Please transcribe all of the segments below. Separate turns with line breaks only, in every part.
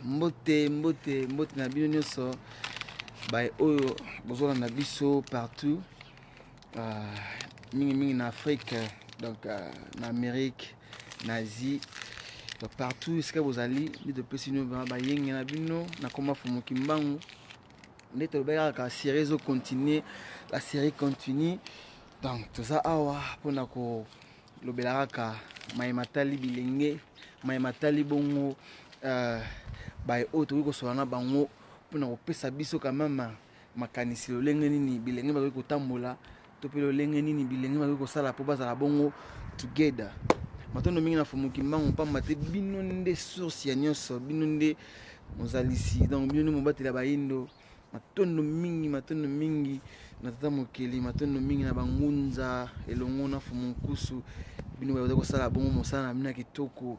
Mbote na bino nyonso bay oyo bozola na biso partout mingi na Afrique, donc na Amérique, na Asie, donc partout esika bozali nde pesi no bayenge na bino na koma fumu kimbangu nde tobeka ka série zo continuer, la série continue, donc toza awa pona ko lobela ka matali bilenge matali bongo bay oyo tokoki kosola na bango mpona kopesa biso kamama makanisi lolenge nini bilenge bakoki kotambola to mpe lolenge nini bilenge bakoki kosala mpo bazala bongo together. Matondo mingi na fumuki mbangu pamba te bino nde source ya nyonso, bino nde mozalisi, donc bino nde mobatela bayindo. Matondo mingi na tata mokeli, matondo mingi na bangunza elongo na fumukusu, bino bakoki kosala bongo mosala na bino kitoko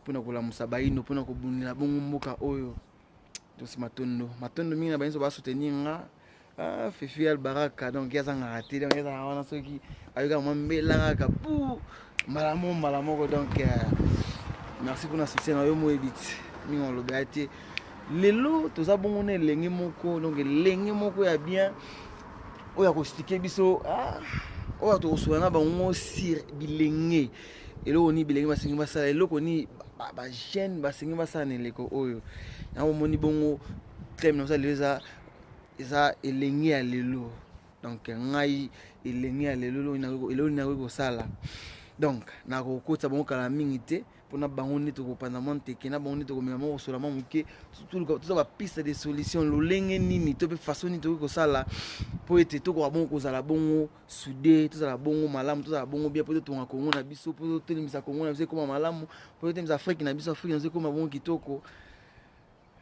mpona kolamusa bayindo, mpona kobundela bongo mboka oyo. Tosi matondo mingi na bayindo ba soutenir nga Fifi Albaraka, donc yaza ngaraté, donc yaza wana soki ayoka mwambela ka pou malamo, donc merci pour la soutien na yo moebit mingi on lobate lelo toza bongo na elenge moko, donc elenge moko ya bien oya ko expliquer biso oya to sola na bango sir bilenge eloko ni bilenge basengi basala eloko ni ba jeune basengi basala na eleko oyo na omoni bongo très bien ça eza elenge ya lelo, donc ngai elenge ya lelo na ko sala, donc na ko kota bongo kala mingi te pona bango nde to ko panda monte ke na bango nde to ko mema mo sola mo muke surtout to ba piste de solution lolenge nini to pe façon ni to ko sala po ete to ko bongo ko sala bongo soudé, to sala bongo malamu, to sala bongo bien po to nga Kongo na biso, po to telemisa Kongo na biso koma malamu, po to telemisa Afrique na biso, Afrique na biso koma bongo kitoko.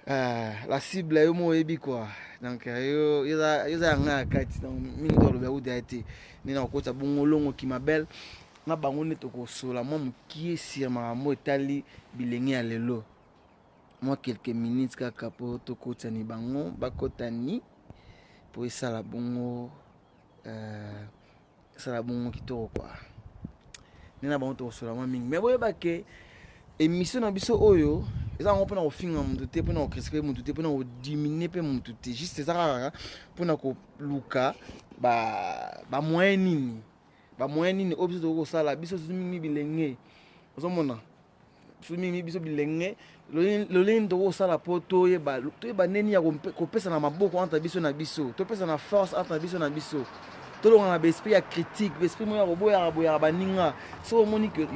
La cible yo mo ebi quoi, donc yo nga kati, donc mingi to lo ba ude ate ni na ko ta bongo longo ki mabel na bango ne to ko sola mo mukie sur mo etali bilenge ya lelo moi quelques minutes kaka po to kota ni bango bakotani po esala bongo kitoko quoi ni na bango to sola mo mingi, mais boyeba ke émission na biso oyo eza ngo pona kofinga mutu te, pona kokritiquer mutu te, pona kodiminuer pe mutu te, juste eza kaka pona koluka ba moyen nini oyo biso tokosala biso mingi bilenge ozomona mingi biso bilenge lolenge tokosala po toyeba neni ya kopesa na maboko entre biso na biso, topesa na force entre biso na biso, tolonga na besprit ya critique, besprit moya boboya baninga. So moni que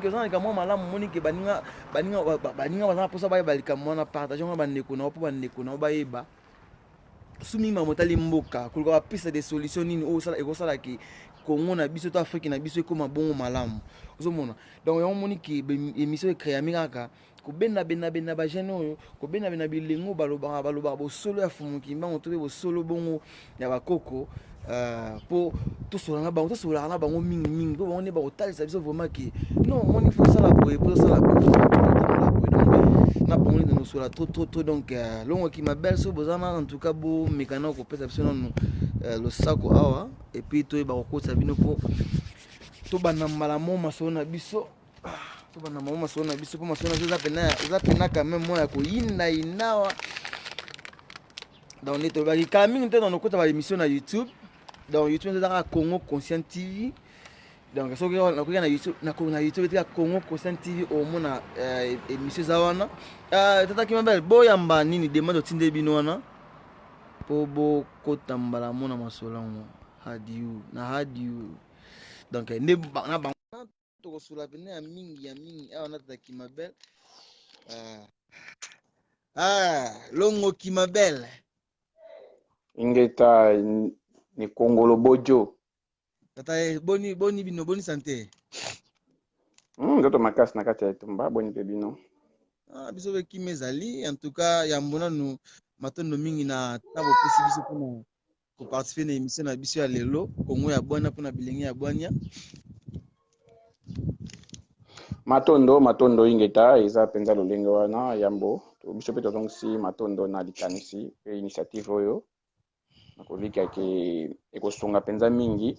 ça na kamwa malamu moni que baninga bazana posa bayeba likamwa na partage ngo bandeko na po bandeko na bayeba sumi mamotali mboka kuluka ba piste de solution nini o sala ekosala ki Kongo na biso to Afrique na biso ekoma bongo malamu ozomona. Donc yo moni que émission créa mikaka kobenda ba jeune oyo kobenda bilengo baloba bo solo ya fumuki mbango to bo solo bongo ya bakoko po to sola na bango mingi po bango ne ba kotalisa biso vraiment que non moni faut ça la boye po ça la boye na bango ne sola trop, donc longo ki mabel so bozana en tout cas bo mekana ko pesa biso non le sako awa et puis to ba ko sa bino po to bana malamo maso na biso to bana malamo maso na biso po maso na biso za pena quand même moi ko inawa donc ne to ba ki kamingi te dans notre émission na YouTube. Donc YouTube c'est dans Congo Conscient TV. Donc so na YouTube na YouTube c'est Congo Conscient TV au mona émission zawana. Tata Kimabel boyamba nini demande tinde bino wana po bo kotambala mona masolango hadiu. Donc ne na ba to ko sula bene ya mingi na Tata Kimabel. Longo Kimabel
ingeta ni Kongolo Bojo.
Tata boni bino boni santé.
Ndoto makasi na kati ya tumba boni pe bino.
Biso be kimezali en tout cas ya mbona nu matondo mingi na tabo pesi biso pour ko participer na émission na biso ya lelo Kongo ya bwana pona bilenge ya bwanya.
Matondo ingeta eza penza lolenge wana yambo to biso pe tozongisi matondo na likanisi pe initiative oyo nakolika ke ekosonga penza mingi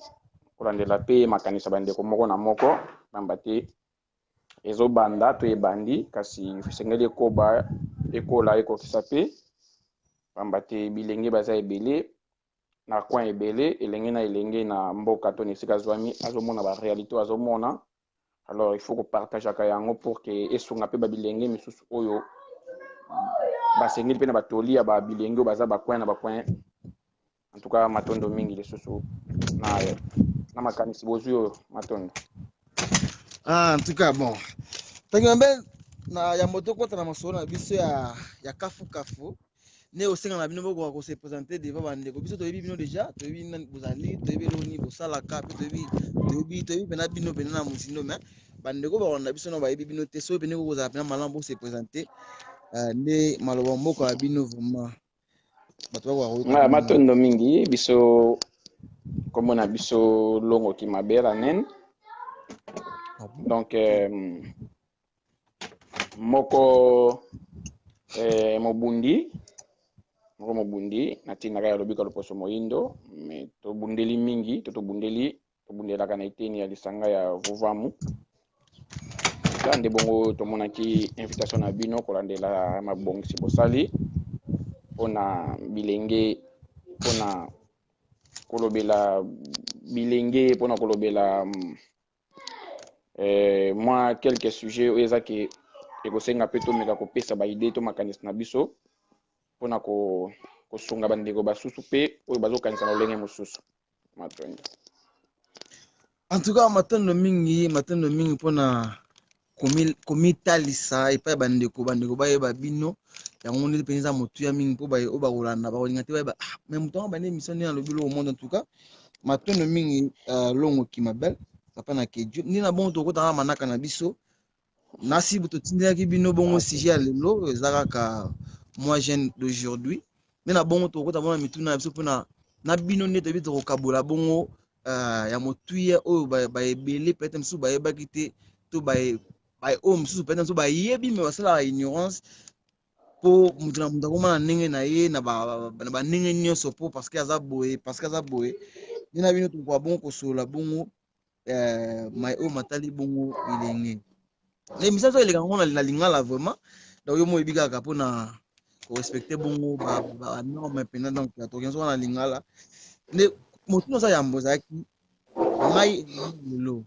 kolandela pe makanisa bandeko moko na moko pamba te ezobanda to ebandi kasi esengeli ekola ekokisa pe pamba te bilenge baza ebele na coin ebele elenge na elenge na mboka to na esika azwami azomona baréalité oyo azomona. Alors il faut kopartageaka yango pour ke esunga mpe babilenge misusu oyo basengeli mpe na batoli ya babilenge oyo baza bacoin na bacoin. En tout cas matondo mingi lisusu na makanisi bozwi oyo matondo.
En tout cas bon Takimabel na ya moto kota na masolo na biso ya kafu ne osenga na bino boko ko se présenter devant bandeko biso toyebi bino déjà toyebi bozali toyebi loni bosalaka pe toyebi pena bino pena na musindo mais bandeko ba na biso na bayebi bino te so pena ko kozala pena malambo se présenter ne maloba moko ya bino vraiment bato ba ko
matondo mingi biso komona biso longo ki mabela nen. Donc moko mobundi na tinaka ya lobika loposo moindo mais tobundeli mingi tobundelaka na iteni ya lisanga ya vuvamu nde bongo tomonaki invitation na bino kolandela mabongisi bosali mpona bilenge mpona kolobela bilenge mpona kolobela moi quelques sujets oyo ezaki ekosenga mpe tomeka kopesa baide to makanisi na biso mpona kosunga bandeko basusu mpe oyo bazokanisa na lolenge mosusu matondo.
En tout cas matondo mingi mpona komitalisa epai bandeko bayeba bino yango nde mpenza motuya mingi mpo oyo bakolanda bakolinga te bayeba mais moto yango bande émission nde na lobi lo monde. En tout cas matondo mingi longo Kimabel papa na kedio ndi na bongo tokotaka manaka na biso nasi totindaki bino bongo sujet ya lelo eza kaka moi jeune d'aujourd'hui ndi na bongo tokota bona mituna na biso mpona na bino nde toyebi tokokabola bongo ya motuya oyo baebele peut-être mosusu bayebaki te to oyo mosusu peut-être mosusu bayebi me basalaka ignorance mpo moto na moto akomona ndenge na ye na bandenge nyonso mpo parce que aza boye ndi na bino tokoka bongo kosolola bongo mai oyo matali bongo bilenge émission so eleka ngo na lingala vraiment donc yo mo yebi kaka mpona korespecte bongo banorme mpena donc tokenzi wana na lingala nde motu oza yambo ozalaki ngai lelo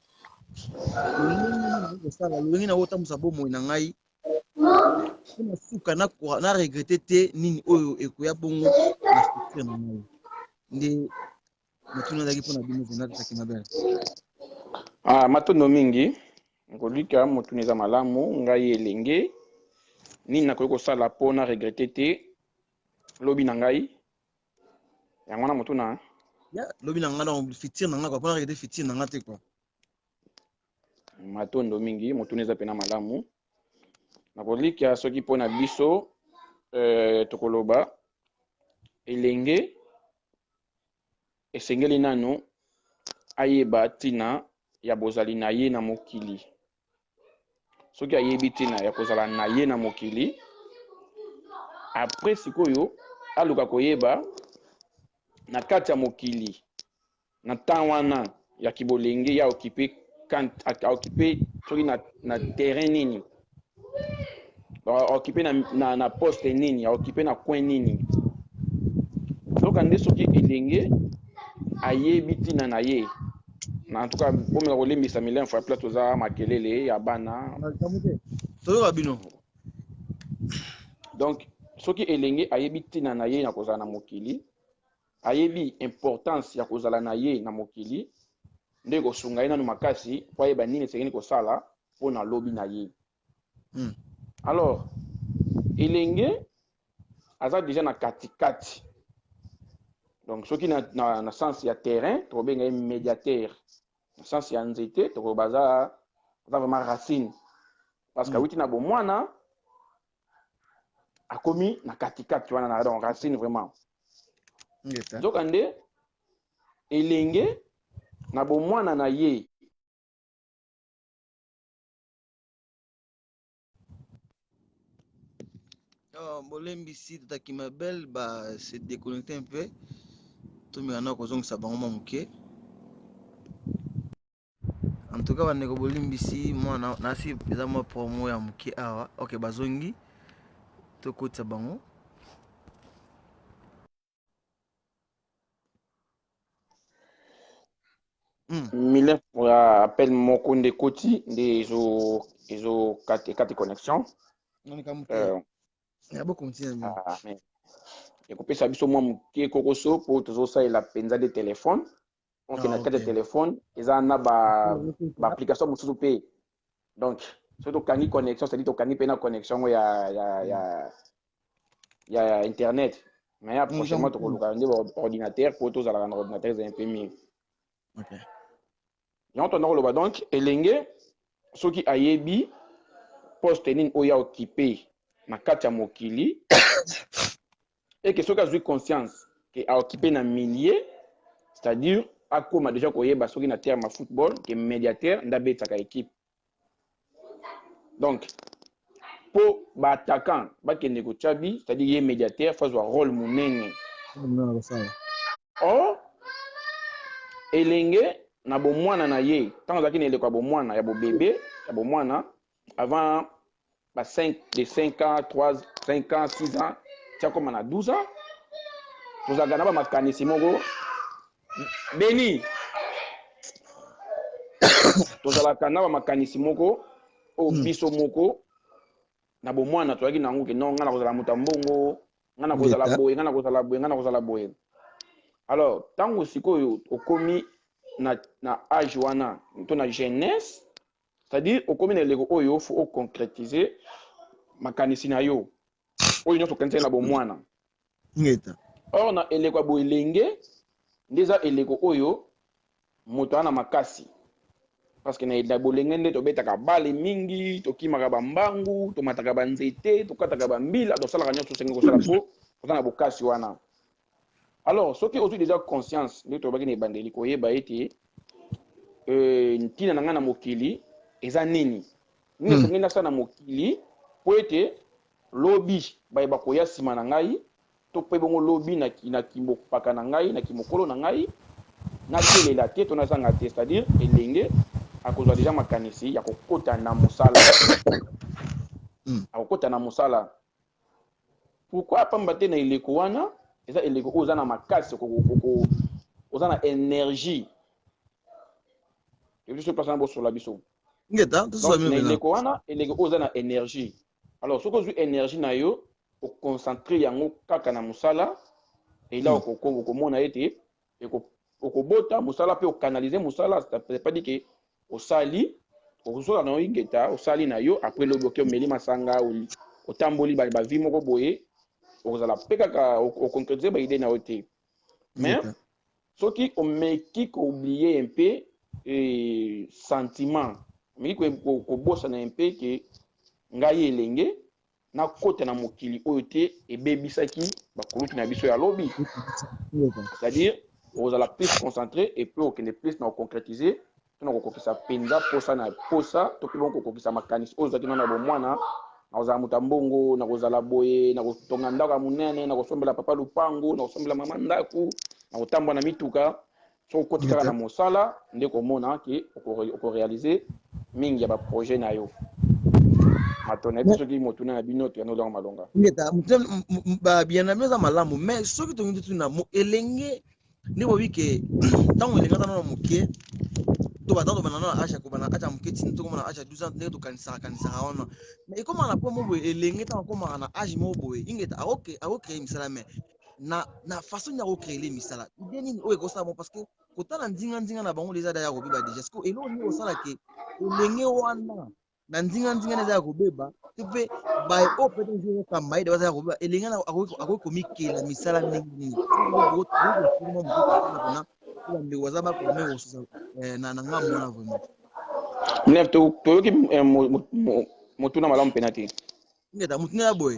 lolenge na kotambusa bomoi na ngai mpona suka na regrete te nini oyo ekoya bongo na futur na ngai nde motu azalaki mpona bino mpena tosaki mabele.
Matondo mingi kolika motu eza malamu ngai elenge nini nakoki kosala mpo na regrete te lobi na ngai yango na motu na
lobi na ngai na futur na ngai kwa mpona regrete futur na ngai te kwa
matondo mingi motu eza pena malamu nakolika soki mpona biso tokoloba elenge esengeli nano ayeba ntina ya bozali na ye na mokili. Soki ayebi ntina ya kozala na ye na mokili après sikoyo aluka koyeba na kati ya mokili na temps wana ya kibolenge ya okipe soki na terrain nini okipe na poste nini okipe na coin nini donc nde soki elenge ayebi ntina na ye en tout cas bomeka kolembisa milin fois plat toza makelele ya bana donc soki elenge ayebi ntina na ye na kozala na mokili ayebi importance ya kozala na ye na mokili nde kosunga ye nanu makasi po ayeba nini esengeli kosala mpo na lobi na ye. Alors elenge aza déjà na katikati donc soki na sens ya terrain tokobenga ye médiateur na sens ya nzete tokobaza vraiment racine parce que awuti na bomwana akomi na katikati wana na donc racine vraiment nzoka nde elenge na bomwana na ye
bolembisi totaki mabel se déconnecter un peu tomeka na kozongisa bango moke. En tout cas, on est au Bolimbisi, moi, nasi eza moi promo ya muki awa. OK, bazongi. To kota bango.
Miller appelle Mokonde Koti des ezo 4 connexion.
On est comme ça. Il y a beaucoup de
mais et ko pesa biso mwa muke kokoso po tozo sa la penza de téléphone. Donc na carte de téléphone, eza na ba application mususu pe. Donc surtout kangi connexion, c'est-à-dire to kangi pe na connexion ya internet. Mais prochainement to ko luka ndi ordinateur pour tozo la ordinateur un peu mieux.
OK.
Yango tona koloba donc elenge soki ayebi poste nini oyo occupé na kati ya mokili et que soki azwi conscience ke aoccupé na milieu, c'est-à-dire akoma déjà koyeba soki na terme ya football ke médiateur ndabetaka équipe. Donc po baattaquant bakende kotyabi, c'est-à-dire ye médiateur faut azwa rôle monene. Or elenge na bomwana na ye tant azalaki na eleko ya bomwana ya bobebe ya bomwana avant ba 5 ans 5 ans 6 ans tia koma na 12 ans tozalaka na bamakanisi moko beni tozalaka na bamakanisi moko oyo biso moko na bomwana tozalaki nango ke non nga na kozala moto ya mbongo nga na kozala boye nga na kozala boye nga na kozala boye. Alors ntango sikoyo okomi na âge wana to na jeunesse, c'est-à-dire okomi na eleko oyo faut oconcrétiser makanisi na yo oyo nyonso okanisi na bomwana. Or na eleko ya boelenge ndeza eleko oyo moto ana makasi parce que na bolenge nde tobetaka bale mingi, tokimaka bambangu, tomataka banzete, tokataka bambila, tosalaka nyonso senge kosala po oza na bokasi wana. Alors soki ozwi déjà conscience nde tobaki na ebandeli koyeba ete ntina na ngai na mokili eza nini nini esengeli nasala na mokili po ete lobi bayeba koya nsima na ngai to mpe bongo lobi na kimokpaka na ngai na kimokolo na ngai natelela te to nazanga te, c'est-à-dire elenge akozwa déjà makanisi ya kokota na mosala akokota na mosala. Pourquoi apamba te na eleko wana eza eleko oyo oza na makasi oza na énergie biso place na bosola biso na eleko wana eleko oyo oza na énergie. Alors soki ozwi énergie na yo oconcentre yango kaka na mosala ela okomona ete okobota mosala mpe okanalize mosala, c'est pas dit que osali okosola na yo ingeta osali na yo après lobi oke omeli masanga otamboli bavi moko boye okozala mpe kaka oconcrétiser baide na yo te. Mais soki omeki kooublier un peu sentiment omeki kobosana un peu ke ngai elenge nakota na mokili oyo te ebebisaki bakoluki na biso ya lobi, c'est-à-dire okozala plus concentré et puis okende plus na oconcrétiser to na kokokisa mpenza posa na posa to mpe bongo kokokisa makanisi oyo ozalaki nano na bomwana na kozala moto ya mbongo na kozala boye na kotonga ndako ya monene na kosombela papa lupango na kosombela mama ndako na kotambola na mituka. So okoti kaka na mosala nde komona ke okorealize mingi ya baprojet na yo matona ti soki motuna na bino to yanolonga malonga
bien eza malamu. Mais soki tongi tuna elenge nde bobi ke ntango elenga tana na moke to batando banana acha ko bana acha muketi to komana acha 12 ans ndenge to kanisaka wana. Mais ekoma na po mo elenge ta koma na âge mo boye ingeta aoke misala mais na façon ya recréer misala idée nini oyo ekosala mo parce que kotala ndinga na bango déjà daya kobiba déjà parce que elo ni osala ke elenge wana na ndinga neza ya kobeba pe by open zero kama ide waza ya kobiba elenge na akokomikela misala nini nde wazaba ko me osusa na ngambo na vraiment
nef to yoki motuna malamu penati
ngeta mutuna boy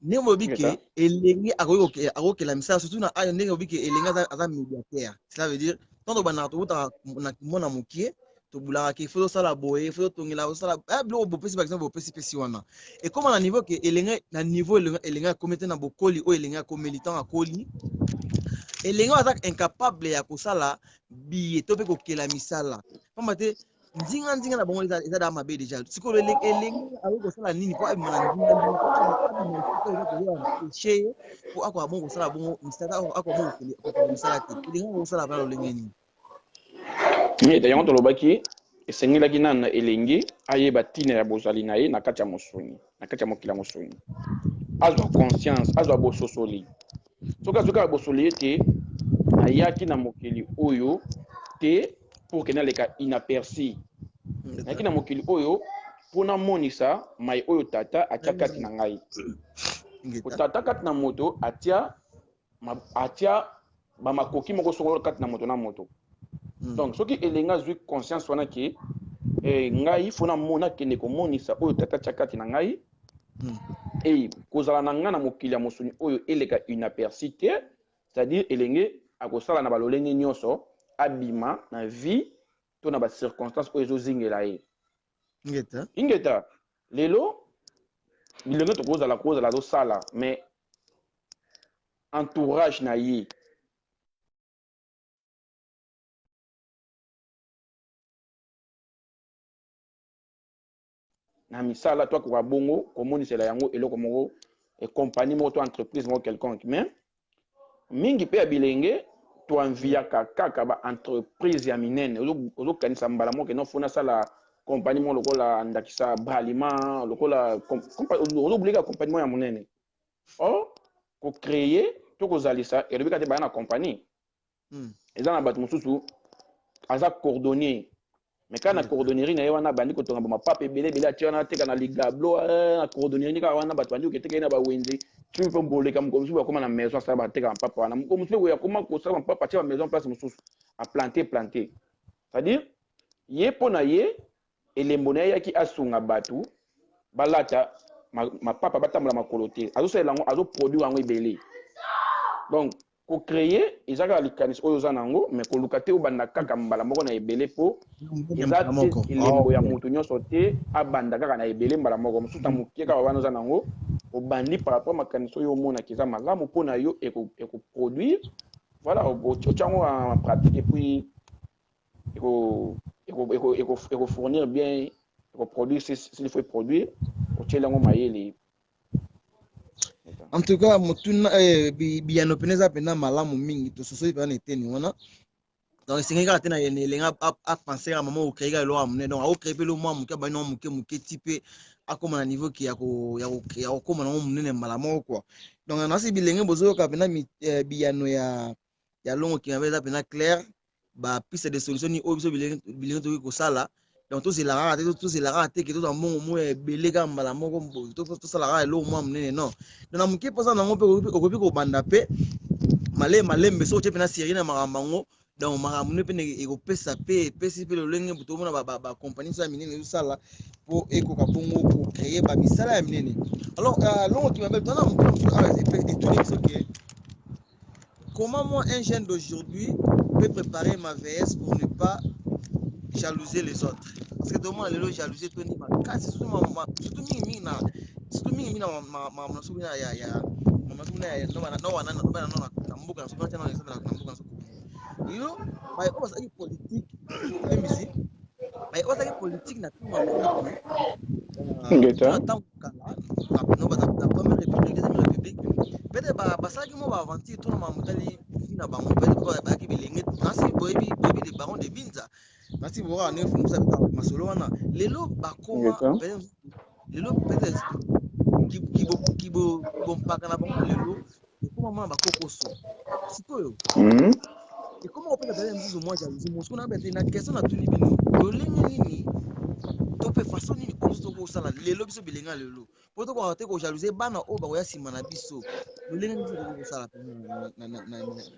Nemo bike elenge akokela misala surtout na ayo ndenge bike elenge aza médiateur. Cela veut dire tant que bana to na mona mokie to bulaka ke faut sala boye faut tongela sala blo bo pesi par exemple bo pesi wana. Et comme na niveau que elenge na niveau elenge comité na bokoli o elenge ko militant akoli elenge aza incapable ya kosala biye to pe kokela misala. Pamba te
nzinga na bango eza da mabe déjà siko elengi ayo kosala nini po abimana nzinga abima siko eza péché po ako abongo kosala bongo misala ako bongo kokende misala te elengi kosala bana lolenge nini
mais yango tolobaki esengelaki nana elengi ayeba tina ya bozali na ye na kati ya mosuni na kati ya mokili ya mosuni azwa conscience azwa bososoli soki azwi kaka bosoli ye te ayaki na mokili oyo te pour ke naleka inaperci nayaki na mokili oyo mpo namonisa mai oyo tata atia kati na ngai tata kati na moto atia bamakoki moko songolo kati na moto na moto donc soki elengi azwi conscience wana ke ngai fo namona kende komonisa oyo tata atia kati na ngai kozala na ngai na mokili ya mosuni oyo eleka inaperci te c'est-à-dire elenge akosala na balolenge nyonso abima na vie to na bacirconstance oyo ezozingela ye ingeta lelo bilenge tokozala azosala mais entourage na ye na misala to akoka bongo komonisela yango eloko moko compagnie moko to entreprise moko quelconque mais mingi mpe ya bilenge toanviaka kaka baentreprise ya minene ozokanisa mbala moko enofuna asala compagnie moko lokola ndakisa baliment lokola ozobulika compagnie moko ya monene or kocreye to kozalisa elobi kate baya na compagnie eza na bato mosusu aza cordonnier mais kaka na cordonnerie na ye wana bandi kotonga bamapapa ebele atia wana ateka na ligablo na cordonnerie kaka wana bato bandi koketeka ye na bawenze tu mpe mboleka moko mosusu bakoma na maison asala bateka mapapa wana moko mosusu oyo akoma kosala mapapa atia bamaison place mosusu aplante c'est-à-dire ye mpo na ye elembo na ye yaki asunga bato balata mapapa batambola makolo te azosalela yango azoproduire yango ebele donc kocreye eza kaka likanisi oyo oza nango mais koluka te obanda kaka mbala moko na ebele mpo eza te elembo ya moto nyonso te abanda kaka na ebele mbala moko mosusu na mokie kaka wana oza nango obandi par rapport makanisi oyo omonaki eza malamu mpo na yo ekoproduire voilà otia yango en pratique et puis ekofournir bien ekoproduire s'il faut produire otiela yango mayele.
En tout cas motuna biyano pene eza pena malamu mingi tososoli pena na eteni wana donc esengeli kaka te na elengi apense kaka mama okrei kaka eloko ya monene donc aokrei mpe lo mwa moke abandi nango moke ti mpe akóma na niveau ke ya kokóma nango monene mbala moko kua donc nasi bilenge bozoyoka pena biyano ya longo kinga eza pena claire bapiste de solution ni oyo biso bilenge tokoki kosala donc tozelaka te ke tozwa mbongo moko ebele kaka mbala moko tosalaka eloko mwa monene non donc na moke mposa nango mpe okoki kobanda mpe malembe so otie mpena série na makambo yango donc makambo ne mpe ekopesa mpe epesi mpe lolenge tomona bacompagnie so ya minene ezosala mpo ekoka bongo kocreye bamisala ya minene alors longo kimabe tona moke mosusu awa etuni biso ke comment moi un jeune d'aujourd'hui peut préparer ma VS pour ne pas jalouser les autres parce que tout le monde a jalouser tout ni makasi surtout mingi na mama so bina ya mama so bina ya na mbuka na so bina na mbuka na so yo ba o sa politique même ici ba o sa politique na tout Amérique
ngeta
na première république deuxième république peut-être basalaki mo baaventure to na mamutali na bango peut-être bayaki bilenge nasi boyebi les barons de Binza nasi boka ne fumusa masolo wana lelo bakoma lelo peut-être kibompaka na bango lelo ekoma mwana bakokoso sikoyo ekoma kopesa tale mosusu mwa jalousie mosuku na bete na question na tuni bino lolenge nini to mpe façon nini oyo tokosala lelo biso bilenga lelo po tokoka te kojalousie bana oyo bakoya nsima na biso lolenge biso tokosala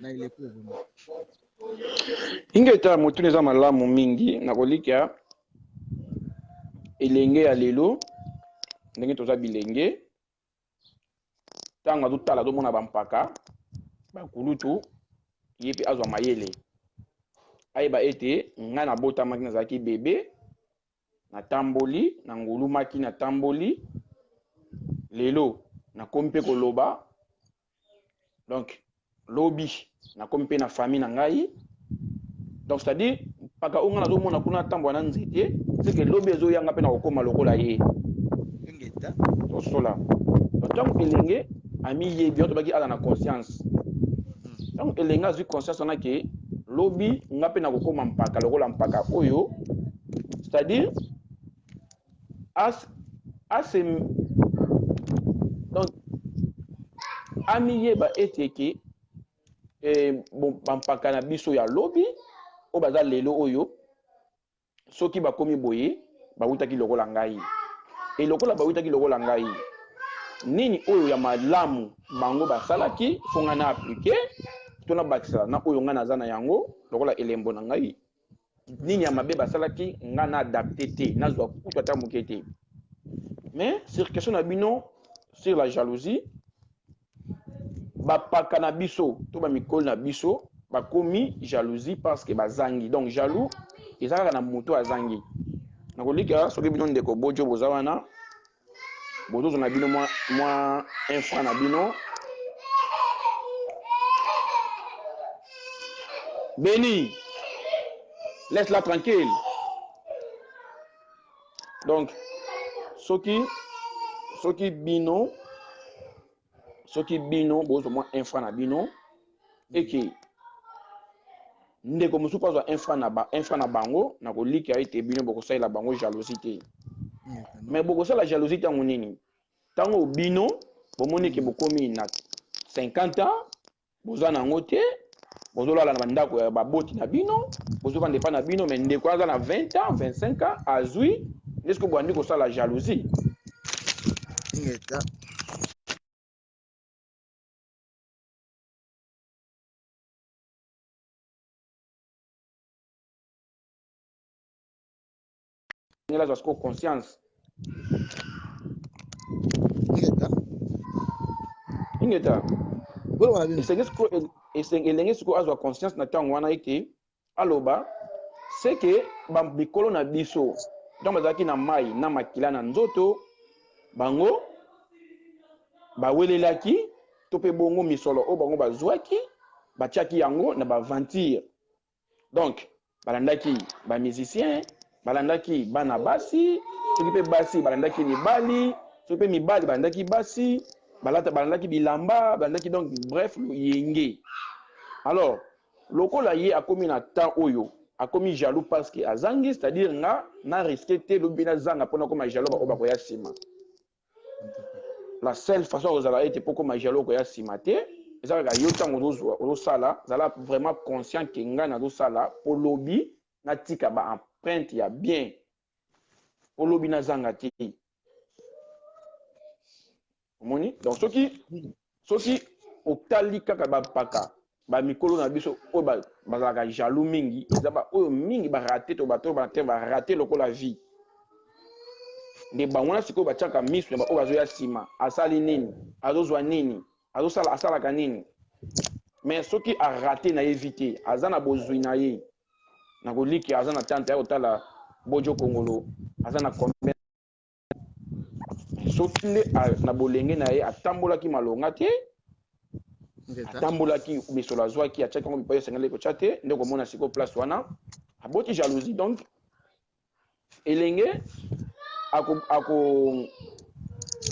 na eleko vraimen
ingeta motuni eza malamu mingi na kolika elenge ya lelo ndenge toza bilenge ntango azotala azomona bampaka bakulutu ye mpe azwa mayele ayeba ete ngai nabotamaki nazalaki bebe natamboli nangulumaki natamboli lelo nakomi mpe koloba donc lobi nakomi mpe na famille na ngai donc c'est-à-dire mpaka onga nazomona kuna ntambo na nzete c'est que lobi ezoyanga mpe na kokóma lokola ye tosola ntango elenge amiyebi oyo tobaki aza na conscience ntango elenge azwi conscience wana ke lobi nga mpe na kokóma mpaka lokola mpaka oyo c'est-à-dire donc amiyeba ete ke bampaka na biso ya lobi oyo baza lelo oyo soki bakomi boye bawutaki lokola ngai elokola bawutaki lokola ngai nini oyo ya malamu bango basalaki fonga na aplike tona bakisala na oyo nga naza na yango lokola elembo na ngai nini ya mabe basalaki nga na adapte te nazwa kutu ata moke te mais sur question na bino sur la jalousie bapaka na biso to bamikolo na biso bakomi jalousie parce que bazangi donc jaloux eza kaka na moto azangi nakolika soki bino ndeko bojo boza wana bozozo na bino mwa infra na bino Béni, laisse-la tranquille. Donc soki bino bozo mwa infra na bino eke ndeko mosusu azwa infra na bango na kolika ete bino bokosalela bango jalousie te mais bokosala jalousie ntango nini ntango bino bomoni ke bokomi na 50 ans boza nango te bozolala na bandako ya baboti na bino bozokande pa na bino mais ndeko aza na 20 ans 25 ans azwi ndesiko bwandi kosala jalousie là parce que conscience ingeta elenge siko azwa conscience na ntango wana eke aloba c'est que bamikolo na biso ntango bazalaki na mai na makila na nzoto bango bawelelaki to mpe bongo misolo oyo bango bazwaki batiaki yango na baventure donc balandaki bamusicien balandaki bana basi soki mpe basi balandaki mibali soki mpe mibali balandaki basi balandaki bilamba balandaki donc bref yenge alors lokola ye akomi na temps oyo akomi jaloux parce que azangi c'est-à-dire nga na risqué te lobi na zanga mpona koma jaloux baoyo bakoya nsima la seule façon kozala ete mpo koma jaloux okoya nsima te eza kaka yo ntango ozosala zala vraiment conscient ke ngai nazosala mpo lobi natika baempreinte ya bien mpo lobi nazanga te omoni donc soki otali kaka bapaka bamikolo na biso oyo bazalaka jaloux mingi eza oyo mingi barate to bato barate lokola vie nde bango wana sikoyo batiaka miso ya baoyo bazoya nsima asali nini azozwa nini asalaka nini mais soki arate na ye vi te aza na bozwi na ye na koliki aza na tante ya kotala bojo kongolo aza na combien soki nde na bolenge na ye atambolaki malonga te atambolaki misolo azwaki atiaki yango mipai esengeli kotya te nde komona sikoyo place wana aboti jalousie donc elenge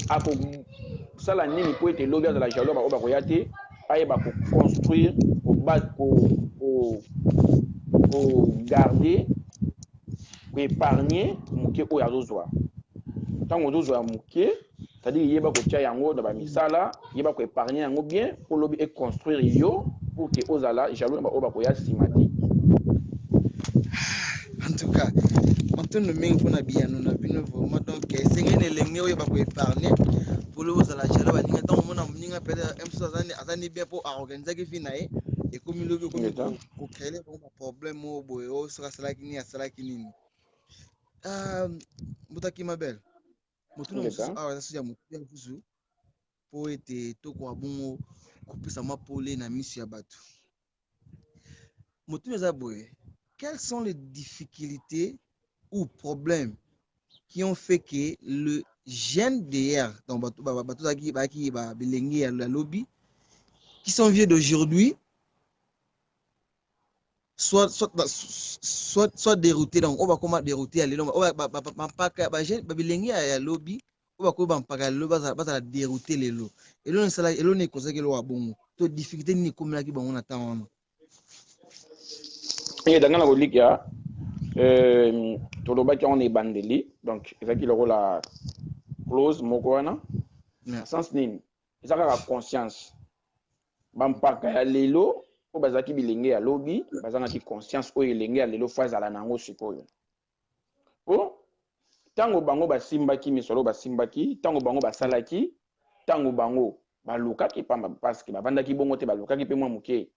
akosala nini mpo ete lobi azala jaloux baoyo bakoya te ayeba koconstruire kogarde koépargne moke oyo azozwa ntango ozozwa moke c'est-à-dire yeba kotia yango na bamisala yeba koépargne yango bien mpo lobi econstruire yo pour ke ozala jaloux na baoyo bakoya nsima te
en tout cas matondo mingi mpona biyano na bino vraiment donc esengeni elenge oyo bakoépargne polo ozala jaloux balinga ntango omona moninga pele mso azani bien mpo aorganisaki vi na ye ekomi lobi okomi kocréele bango baproblème oyo boye oyo soki asalaki nini mbutaki mabele motuna mosusu awa eza soki ya motu ya mosusu mpo ete tokoka bongo kopesa mwa pole na miso ya bato motuna eza boye quelles sont les difficultés ou problèmes qui ont fait que le jeune d'hier, donc qui sont vieux d'aujourd'hui, soit dérouté donc on va comment dérouter aller donc on va pas bilengi ya lobby on va ko ba mpaka lo ba dérouter les lots et là ça et là ne cause que lo abongo to difficulté ni comme là qui bango na temps
et dans la relique ya tolobaki on est bandeli donc ezaki le la close moko wana sens nini ezaka la conscience bampaka ya lelo po bazaki bilenge ya lobi bazanaki conscience oyo elenge ya lelo fo azala nango sikoyo po ntango bango basimbaki misolo basimbaki ntango bango basalaki ntango bango balukaki pamba parce que bavandaki bongo te balukaki mpe mwa moke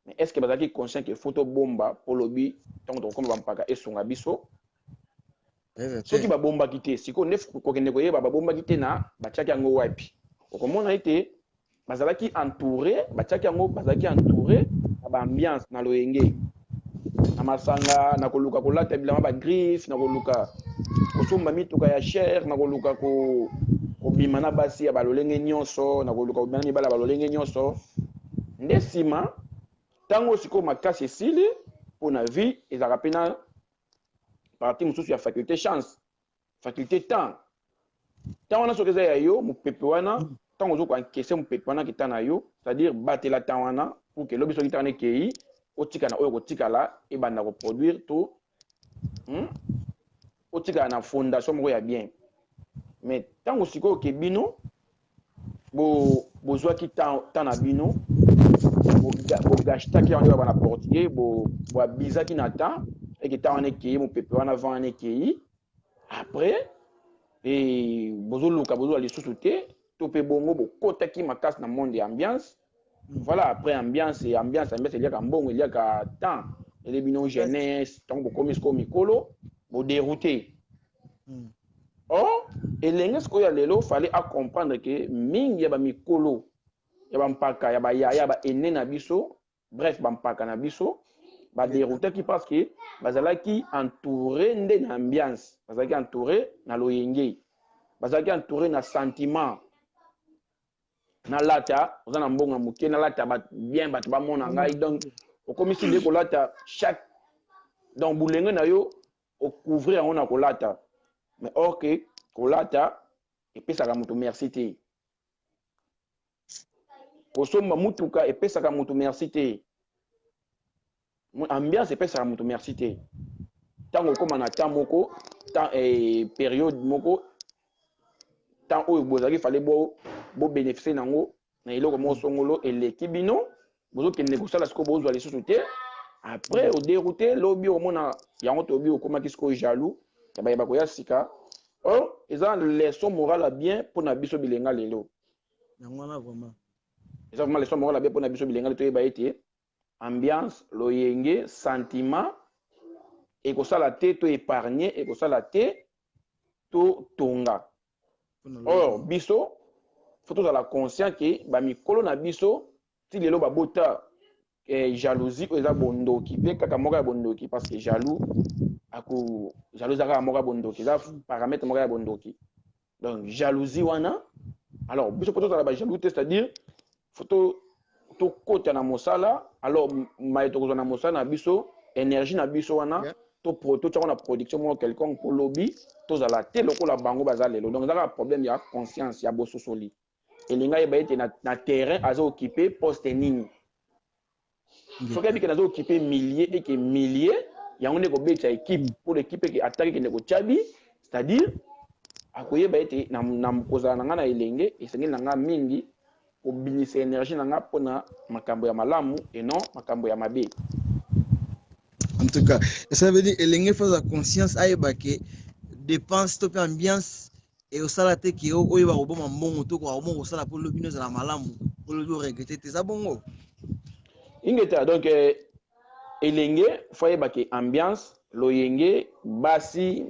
mais est ce que bazalaki conscient ke foto bomba po lobi ntango tokokoma bampaka esunga biso soki babombaki te sikoyo nde kokende koyeba babombaki te na batiaki yango wapi okomona ete bazalaki entouré batiaki yango bazalaki entouré na baambiance na loyenge na masanga na koluka kolata bilamba bagriffe na koluka kosomba mituka ya cher na koluka kobima na basi ya balolenge nyonso na koluka kobima na mibala balolenge nyonso nde nsima ntango sikoyo makasi esili mpo na vie ezalaka mpe na parti mosusu ya faculté chance faculté temps ntango wana soki eza ya yo mopepe wana ntango ozokoankese mopepe wana kita na yo c'est-à-dire batela temps wana pour ke lobi soki ntango ekei otikala na oyo kotikala ebanda koproduire to otikala na fondation moko ya bien mais ntango sikoyo oke bino bozwaki temps na bino bogashtaki yango bana portugais boabizaki na temps eke temps wana ekei mopepe wana vent wana ekei après bozoluka bozwa lisusu te to mpe bongo bokotaki makasi na monde ya ambiance voilà après ambiance eliaka mbongo eliaka temps ele bino jeunesse ntango bokomi sikoyo mikolo boderoute or elenge sikoyo ya lelo fallait acomprendre ke mingi ya bamikolo ya bampaka ya bayaya baene na biso bref bampaka na biso baderoutaki parce que bazalaki entouré nde na ambiance bazalaki entouré na loyenge bazalaki entouré na sentiment na lata oza na mbongo moke na lata bien bato bamona ngai donc okomisi nde kolata chaque donc bulenge na yo ocouvrir yango na kolata mais or ke kolata epesaka moto merci te kosomba mutuka epesaka moto merci te ambiance epesaka moto merci te ntango okóma na temps moko période moko temps oyo bozalaki fale bobénéficie nango na eloko moko songolo eleki bino bozokende kosala sikoyo bozwa lisusu te après oderoute lobi omona yango tobi okomaki sikoyo jaloux ya bayeba koya sika or eza leçon morale bien mpona biso bilenga lelo eza vraiment leçon morale bien mpona biso bilenga lelo toyeba ete ambiance loyenge sentiment ekosala te to épargner ekosala te to tonga or biso faut tozala conscient ke bamikolo na biso ti lelo babota jalousie oyo eza bondoki mpe kaka moko ya bondoki parce que jaloux eza kaka moko ya bondoki eza paramètre moko ya bondoki donc jalousie wana alors biso po tozala bajaloux te c'est-à-dire faut tokota na mosala alors maye tokozwa na mosala na biso énergie na biso wana totiako na production moko quelconque mpo lobi tozala te lokola bango baza lelo donc ezaka problème ya conscience ya bososoli elinga yeba ete na terrain aza occupé poste nini soki abike naza occupé millier eke millier yango nde kobetisa équipe pour l'équipe eke ataki kende kotiabi c'est-à-dire akoyeba ete kozala na nga na elenge esengeli na nga mingi kobimisa énergie na nga mpona makambo ya malamu et non makambo ya mabe.
En tout cas, ça veut dire elenge faza conscience ayeba ke dépense to pe ambiance et au salate ki oyo ba roboma mbongo to ko roboma osala po lobino za malamu po lobi regretter te za bongo
ingeta donc elenge faut yeba ke ambiance loyenge basi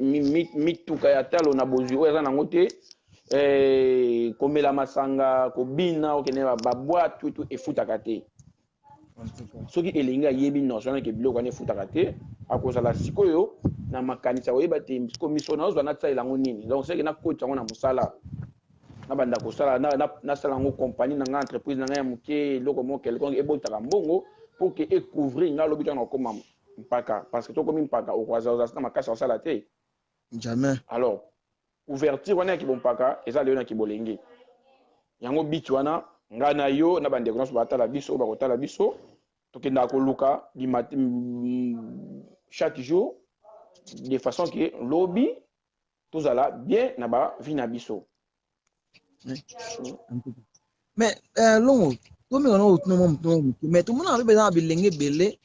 mituka ya talo na bozwi oyo eza nango te komela masanga kobina okende baboite tout efutaka te soki elenge ayebi notion ke biloko wana efutaka te akozala sikoyo na makanisi akoyeba te sikoyo miso nazozwa nasalela yango nini donc soki nakoti yango na mosala nabanda kosala nasala yango compagnie na ngai entreprise na ngai ya moke eloko moko quelconque ebotaka mbongo pour que couvrir nga lobi tana comme mpaka parce que to comme mpaka au kwaza na makasa osala te
jamais.
alors ouverture wana ki bompaka eza leona ki bolenge yango bitu wana nga na yo na bande ko batala biso ba kotala biso tokenda ko luka di chaque jour de façon que lobby tozala bien na ba vie na biso.
Mais longo to me ono utno mom mais tout monde a besoin de bilenge belé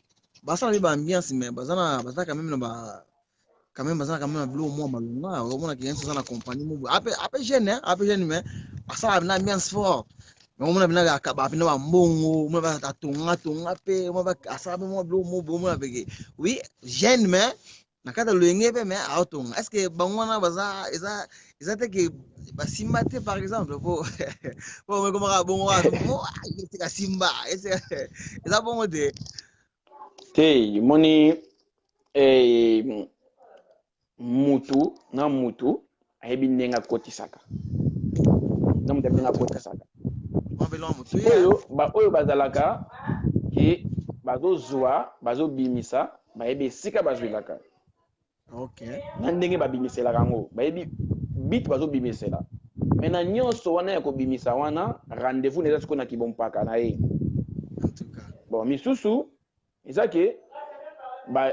basa ba ambiance mais bazana quand même ba quand même bazana quand même blo mo malunga o mona ki enso na compagnie mo après jeune mais basa na ambiance fort mais on mona bina ka ba bina ba mbongo mo ba tonga pe mo ba asa mo blo mo bo mo avec oui jeune mais nakata luenge pe mais autonga est-ce que bangwana baza eza te que basimba te par exemple pour me comment bon mo tika simba eza bon de
te moni mutu na mutu ayebi nenga kotisaka na mutu nenga kotisaka
on veut l'homme tu
oyo bazalaka ke bazozwa bazobimisa bayebi esika bazwilaka.
OK
na ndenge babimiselaka yango bayebi bit bazobimisela me na nyonso wana ya kobimisa wana rendez-vous neza sikoyo na kibompaka na ye bon misusu eza ke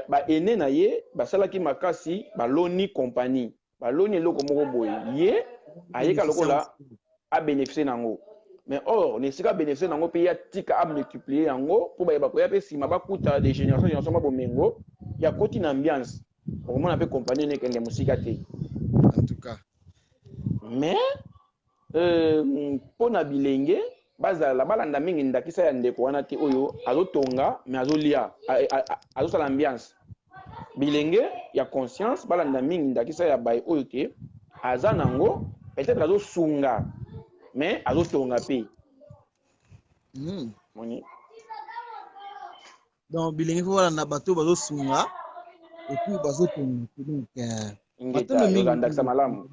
baene na ye basalaki makasi baloni compagnie baloni eloko moko boye ye ayeka lokola abénéficie nango mais or na esika abénéficie nango mpe ye atika amultiplie yango mpo bayeba koya mpe nsima bakuta de génération babomengo ya koti na ambiance okomona mpe compagnie nekende mosika te
en tout cas
mais mpo na bilenge bazala balanda mingi ndakisa ya ndeko wana te oyo azotonga mais azolia azosala ambiance bilenge ya conscience balanda mingi ndakisa ya baye oyo te aza nango peut-être azosunga mais azotonga mpe moni
donc bilenge fo balanda bato bazosunga et puis bazotonga donc
ingeta yozandakisa malamu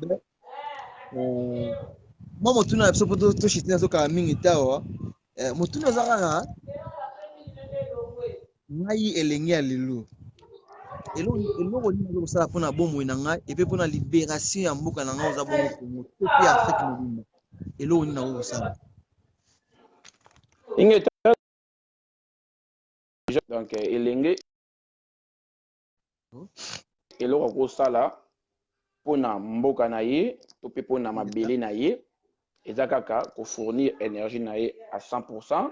moi motuna na biso po toshiti nazokala mingi te awa motuna eza kaka ngai elenge ya lelo eloko nini azokosala mpona bomoi na ngai epe mpona libération ya mboka na ngai oza bongo kongo to mpe afrique mobimba eloko nini azokosala
ingeta donc elenge eloko akosala mpona mboka na ye to mpe mpona mabele na ye eza kaka kofournir énergie na ye à 100%.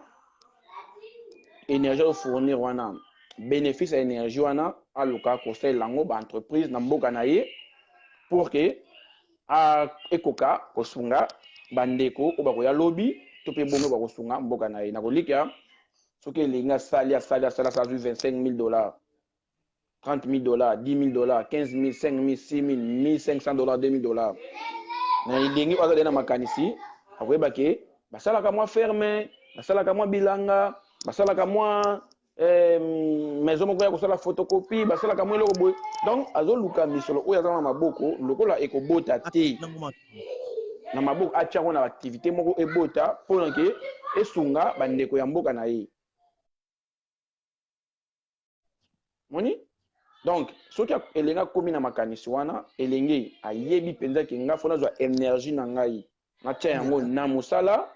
Énergie fournir wana bénéfice ya énergie wana aluka kosalela yango baentreprise na mboka na ye pour que ekoka kosunga bandeko oyo bakoya lobi to mpe bongo bakosunga mboka na ye na kolika soki elingi asali azwi $25,000 $30,000 $10,000 $15,000 $5,000 $6,000 $1,500 $2,000 na elingi oyo azali na makanisi akoyeba ke basalaka mwa ferme basalaka mwa bilanga basalaka mwa maison moko ya kosala photocopie basalaka mwa eloko boye donc azoluka misolo oyo aza na maboko lokola ekobota te na maboko atiango na activité moko ebota mpona ke esunga bandeko ya mboka na ye moni donc soki elenge akomi na makanisi wana elenge ayebi mpenza ke nga fo nazwa énergie na ngai natia yango na mosala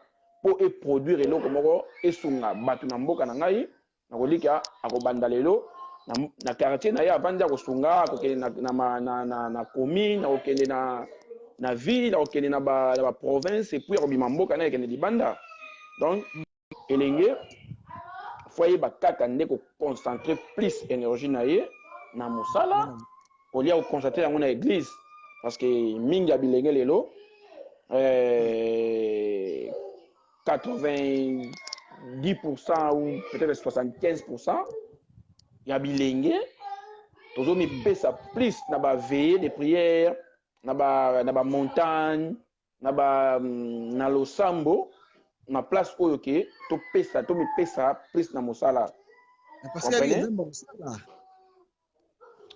mpo eproduire eloko moko esunga bato na mboka na ngai nakolika akobanda lelo na quartier na ye avandi akosunga akokende na commune akokende na ville akokende na baprovince epuis akobima mboka na ye ekende libanda donc elenge fo ayeba kaka nde koconcentre plus énergie na ye na mosala olia koconcentre yango na église parce que mingi ya bilenge lelo 90% ou peut-être 75% ya bilenge tozomipesa plus na baveille de prière na bamontagne na losambo na place oyo ke tomipesa plus na mosala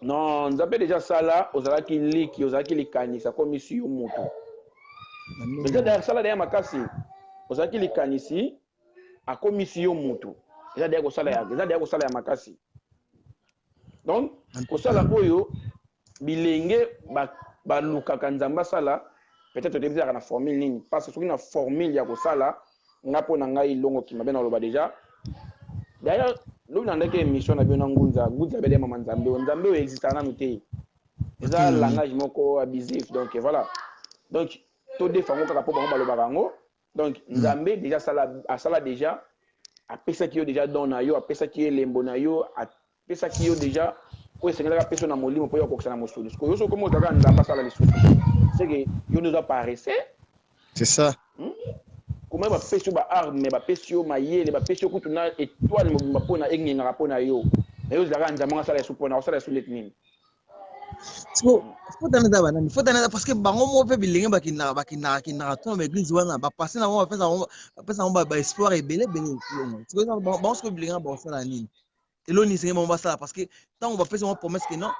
non nzambe deja sala ozalaki liki ozalaki likanisa komisi yo moto deja sala deya makasi ozalaki likanisi akomisi yo moto eza deya kosala ya makasi. Donc kosala oyo bilenge balukaka nzambe asala peut-être tozaka na formule nini parce que soki na formule ya kosala nga mpo na ngai longo kima be na loba déjà d'ailleurs lobi na ndeke émission na bino na ngunza bele mama nzambe oyo exista nanu te eza langage moko abusif donc voilà donc to défango kaka mpo bango balobaka yango donc nzambe déjà asala déjà apesaki yo déjà don na yo apesaki elembo na yo apesaki yo déjà oyo esengelaka peso na molimo mpo yo akokisa na mosuni siko yo soki omozaka nzambe asala lisusu c'est que yo ne dois pas rester
c'est ça
comment bapesi yo baarme bapesi yo mayele bapesi yo kutu na étoile mobimba mpona engengaka mpona yo na yo ozalaka nzambe asala yesu mpona osala yesu leti nini
fotaneza banani fotaneza parce que bango mo mpe bilenge bakinaka tona baeglise wana bapase na bango bapesa bango baespoir ebele bango soki bilenge bakosala nini eloni senge bango basala parce que ntango bapesi bango promesse ke non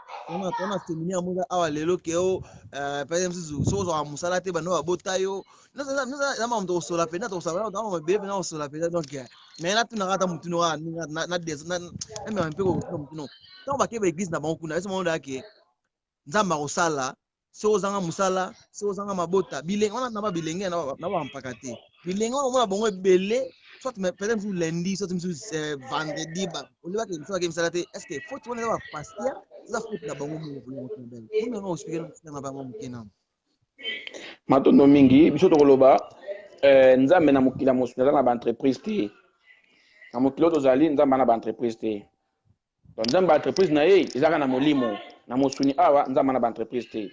tona séminaire moza awa lelo ke o par exemple soki ozwaka mosala te bano babota yo eza makambo tokosola mpenza tokosala mabele mpenza kosola mpenza donc mais natunaka ata motuni oka namema mpe kokosala motuni ntango bakeye baeglise na bango kuna ese bango dake nzambe akosala soki ozanga mosala soki ozanga mabota bilenge wana na babilenge na bampaka te bilenge wana omona bango ebele soit peut-être misu lundi soit misu vendredi olebaki misu bake misala te est ce que faute wana eza bapaster eza faute na bango mokoanga ospike na bango moke namo
matondo mingi biso tokoloba nzambe na mokili ya mosuni aza na baentreprise te na mokili oyo tozali nzambe ana baentreprise te donc nzambe baentreprise na ye ezaka na molimo na mosuni awa nzambe na baentreprise te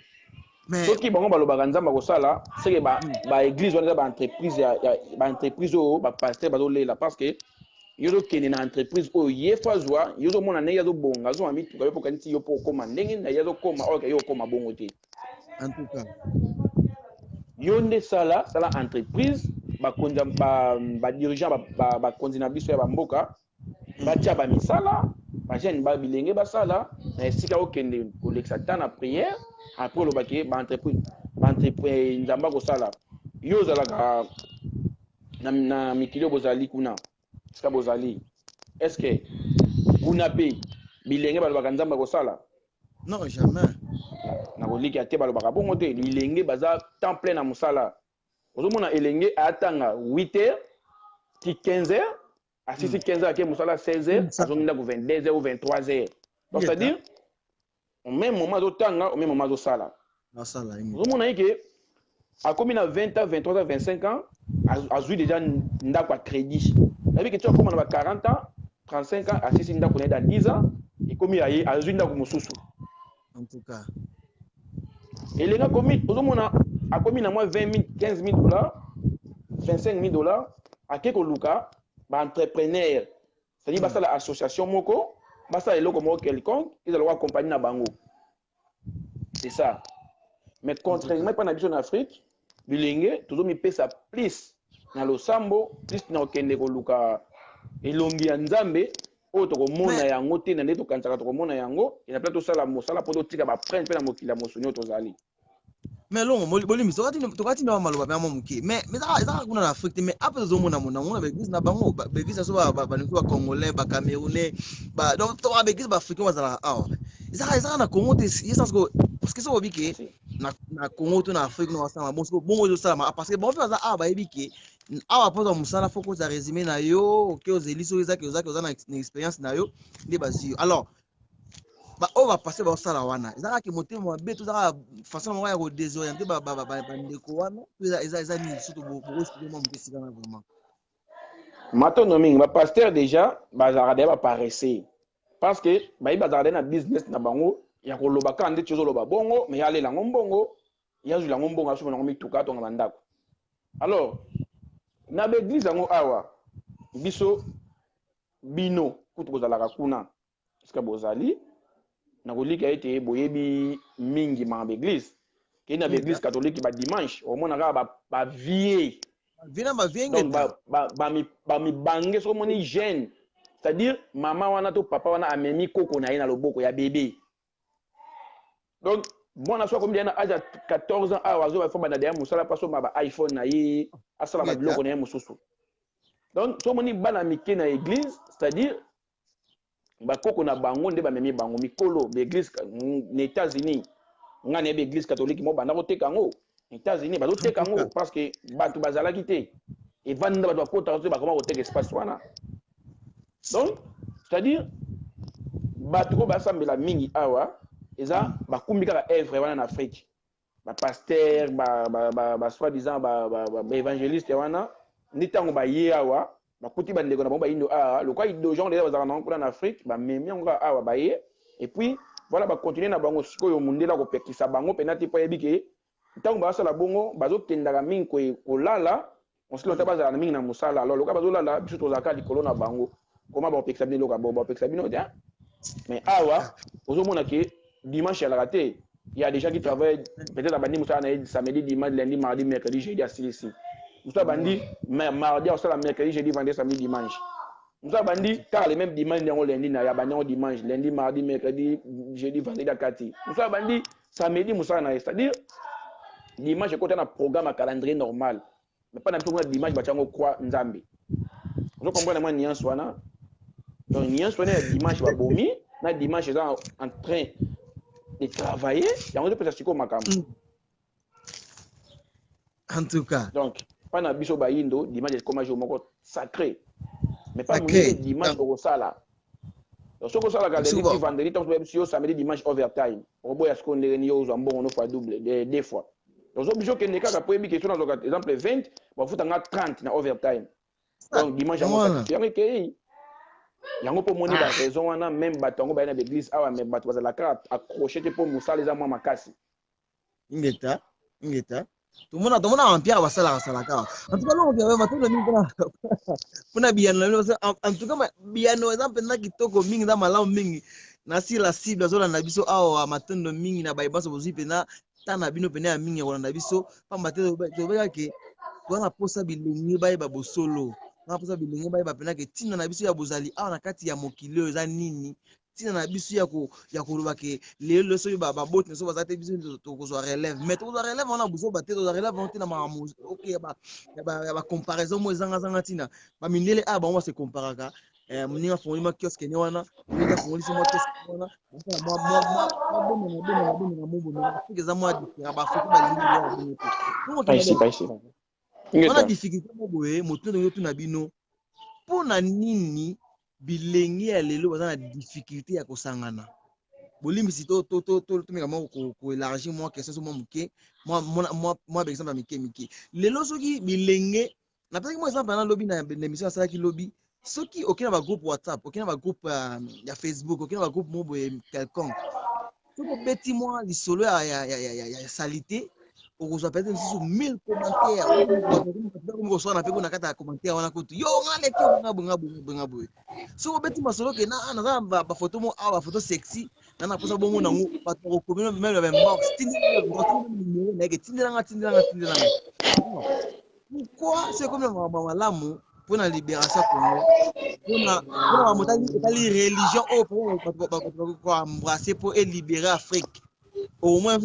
soki bango balobaka nzambe akosala seke baeglise wana eza baentreprise oyo bapaster bazolela parce que yo ozokende na entreprise oyo ye fo azwa yo ozomona ndenge azobonga azoma mituka yo mpoka neti yo mpo okóma ndenge na ye azokóma oyoka yo okóma bongo te
en tout cas
yo nde sala entreprise badirigant bakonzi na biso ya bamboka batia bamisala bajeune bilenge basala na esika okende kolekisa ta na prière après olobaki baentreprise nzambe akosala yo ozalaka na mikili oyo bozali kuna esika bozali est ce que kuna mpe bilenge balobaka nzambe akosala
non jamais
na koliki ate balobaka bongo te bilenge baza temps plein na mosala ozomona elenge atanga 8h ti 15h asisi 15h ake mosala 16h azongi ndako 22h ou 23h donc c'est à dire au même moment azotanga au même moment azosala ozomona ye ke akomi na 20h 23h 25h azwi déjà ndako ya crédit nayebi ke ti akóma na ba 40 ans 35 ans asisi ndako na ye dans 10 ans ekomi aye azwi ndako mosusu
en tout cas
elenga ozomona akomi na mwa 20 000 15 000 dollars 25 000 dollars ake koluka baentrepreneur c'est-à-dire basala association moko basala eloko moko quelconque ezalaka compagnie na bango c'est ça mais contrairement mpa na biso na afrique bilenge tozomipesa plus na losambo plus na kokende koluka elongi ya nzambe oyo tokomona yango te na nde tokanisaka tokomona yango ena mpe tosala mosala mpo totika baprene mpe na mokili ya mosuni oyo tozali
mais longo bolimi tokati na maloba pe amo moke mais ezaka kuna na afrique te mais ape tozomona monango baeglise na bango baeglise so baniko bacongolais bacamerounais donc toka baeglise baafricain bazalaka awa ezaka na congo te parce que so oyebi ke na congo to na afrique no basalama bongo ezosalama parce que bango mpe baza awa bayebi ke awa mpo za mosala fo koza résumé na yo oke ozeli soki ezaki oza na expérience na yo nde bazwi yo alors oyo bapase baosala wana ezalaki motema mabe tozalaka façon moko ya kodésoriente bandeko wana eza nini surtout bokoexplike mwa moke esika na vraiment
matondo mingi bapaster déjà bazalaka deya baparese parce que bayebi bazalaka deya na business na bango ya koloba kaka nde ti ozoloba bongo mais yalela yango mbongo yazwila yango mbongo asuka nango mituka atonga bandako alors na baeglise yango awa biso bino kutu kozalaka kuna esika bozali na kolika ete boyebi mingi ma baeglise ke na baeglise catholique badimanche omona kaka bavie donc bamibange soki omoni jeune c'est-à-dire mama wana to papa wana amemi koko na ye na loboko ya bebe donc mwana so akomi deya na age ya 14 ans awa azoba fo banda deya mosala mpo asomba ba iphone na ye asala babiloko na ye mosusu Donc so moni bana mike na église, c'est-à-dire bakoko na bango nde bamemi bango mikolo l'église na États-Unis nga na église catholique mo banda koteka ngo États-Unis bazo teka ngo parce que bato bazalaki te et vanda bato bakota so bakoma koteka espace wana. Donc c'est-à-dire bato ko basambela mingi awa eza bakumbi kaka œuvre wana na Afrique, ba pasteur ba soi-disant ba évangéliste wana ni tango ba ye awa bakuti bandeko na bango bayindo awa lokwa ido genre déjà bazala nango en Afrique ba memi ngo awa ba ye et puis voilà ba continuer na bango sikoyo mundela ko pekisa bango penati po yebike tango ba sala bongo bazo kendaka mingi ko lala on se lota bazala na mingi na musala alors lokwa bazo lala biso tozaka likolo na bango comment ba pekisa bino lokwa ba pekisa bino dia mais awa ozomona ke dimanche à la raté il y a des gens qui travaillent peut-être à bandi musala na samedi dimanche lundi mardi mercredi jeudi à ici. Moussa Bandi, mardi, on mercredi, jeudi, vendredi, samedi, dimanche. Moussa Bandi, car les mêmes dimanches, lundi, il y a dimanche, lundi, mardi, mercredi, jeudi, vendredi, Kati. Moussa Bandi, samedi, Moussa na, c'est-à-dire, dimanche, quand on a un programme à calendrier normal, mais pas n'importe quel dimanche, on croit Nzambi. Vous comprenez moi, nuance, wana. Donc, nuance, wana, dimanche, va bomi, na dimanche, ils sont en train de travailler, il y a un peu de choses comme
En tout cas.
Donc, pas na biso bayindo dimanche comme jour moko sacré mais pas okay. Dimanche au sala donc ce que ça la lundi vendredi tant que samedi dimanche overtime au boya ce qu'on est yo zo mbongo no fois double deux fois donc so biso kende kaka po yebi question na exemple 20 ba futa nga 30 na overtime donc dimanche yango sacrifié ke yango po moni ba raison wana même batango ba na l'église awa mais bato bazala ka accrocher te po musala za mwa makasi
ingeta tumona ampia basala ka en tout cas non on matendo mingi kuna biano en tout cas biano exemple na kitoko mingi na malamu mingi na si la cible zola na biso awa matendo mingi na baibaso bozi pena tana bino pena mingi na biso pamba te tobeka ke wana posa bilengi ba bosolo na posa bilengi ba pena ke tina na biso ya bozali awa na kati ya mokili eza nini tina na biso ya koloba ke lelo so ba bote so bazate biso to kozwa relève mais to kozwa relève on a besoin ba te to relève on tina ma OK ba comparaison mo zanga tina ba mindele a ba on se comparaka muninga foni ma kiosque ni wana muninga foni so mo kiosque wana mo mo na fikeza mo adikira ba fiki ba lingi ya bongo
paisi
on a difficulté mo boye moto ndo tuna bino pona nini bilengi ya lelo baza na difficulté ya kosangana bolimbisi to meka moko ko élargir moi question so moke moi par exemple mike lelo soki bilenge na peki mo exemple na lobby na émission ya salaki lobby soki okina ba groupe WhatsApp okina ba groupe ya Facebook okina ba groupe mo boye quelconque soko beti moi lisolo ya salité okozwa peut-être sur 1000 commentaires on soit na pe na kata commentaire wana kutu yo ngale ke ngabo so beti masolo ke na za ba photo mo awa photo sexy na posa bongo na ngo ba to ko même ba box numéro na ke tindanga pourquoi c'est comme malamu pour la libération Congo pour motali religion pour embrasser pour libérer Afrique au moins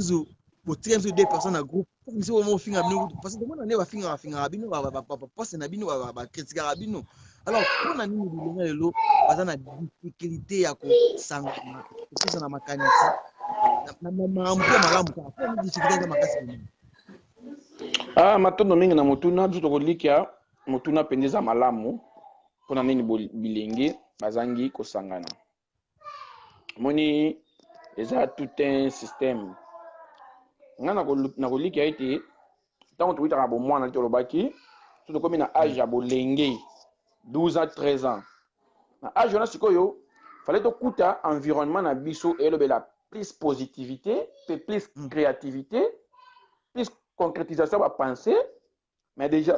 pour 32 personnes à groupe pour que on finga bino parce que tout le monde va finga bino va poste na bino va critiquer bino alors pour na nini bilonga lelo baza na difficulté ya ko sangana ko na makanisi na mpia malamu ka pour difficulté ya makasi
matondo mingi na motuna biso tokolikia motuna pendeza malamu mpona nini bilenge bazangi kosangana moni eza tout un système nga na kolikia ete ntango tokitaka bomwana tolobaki so tokomi na age ya bolenge 12 ans 13 ans na age wana sikoyo fallait tokuta environnement na biso elobela plus positivité plus créativité plus concrétisation ba pensée mais déjà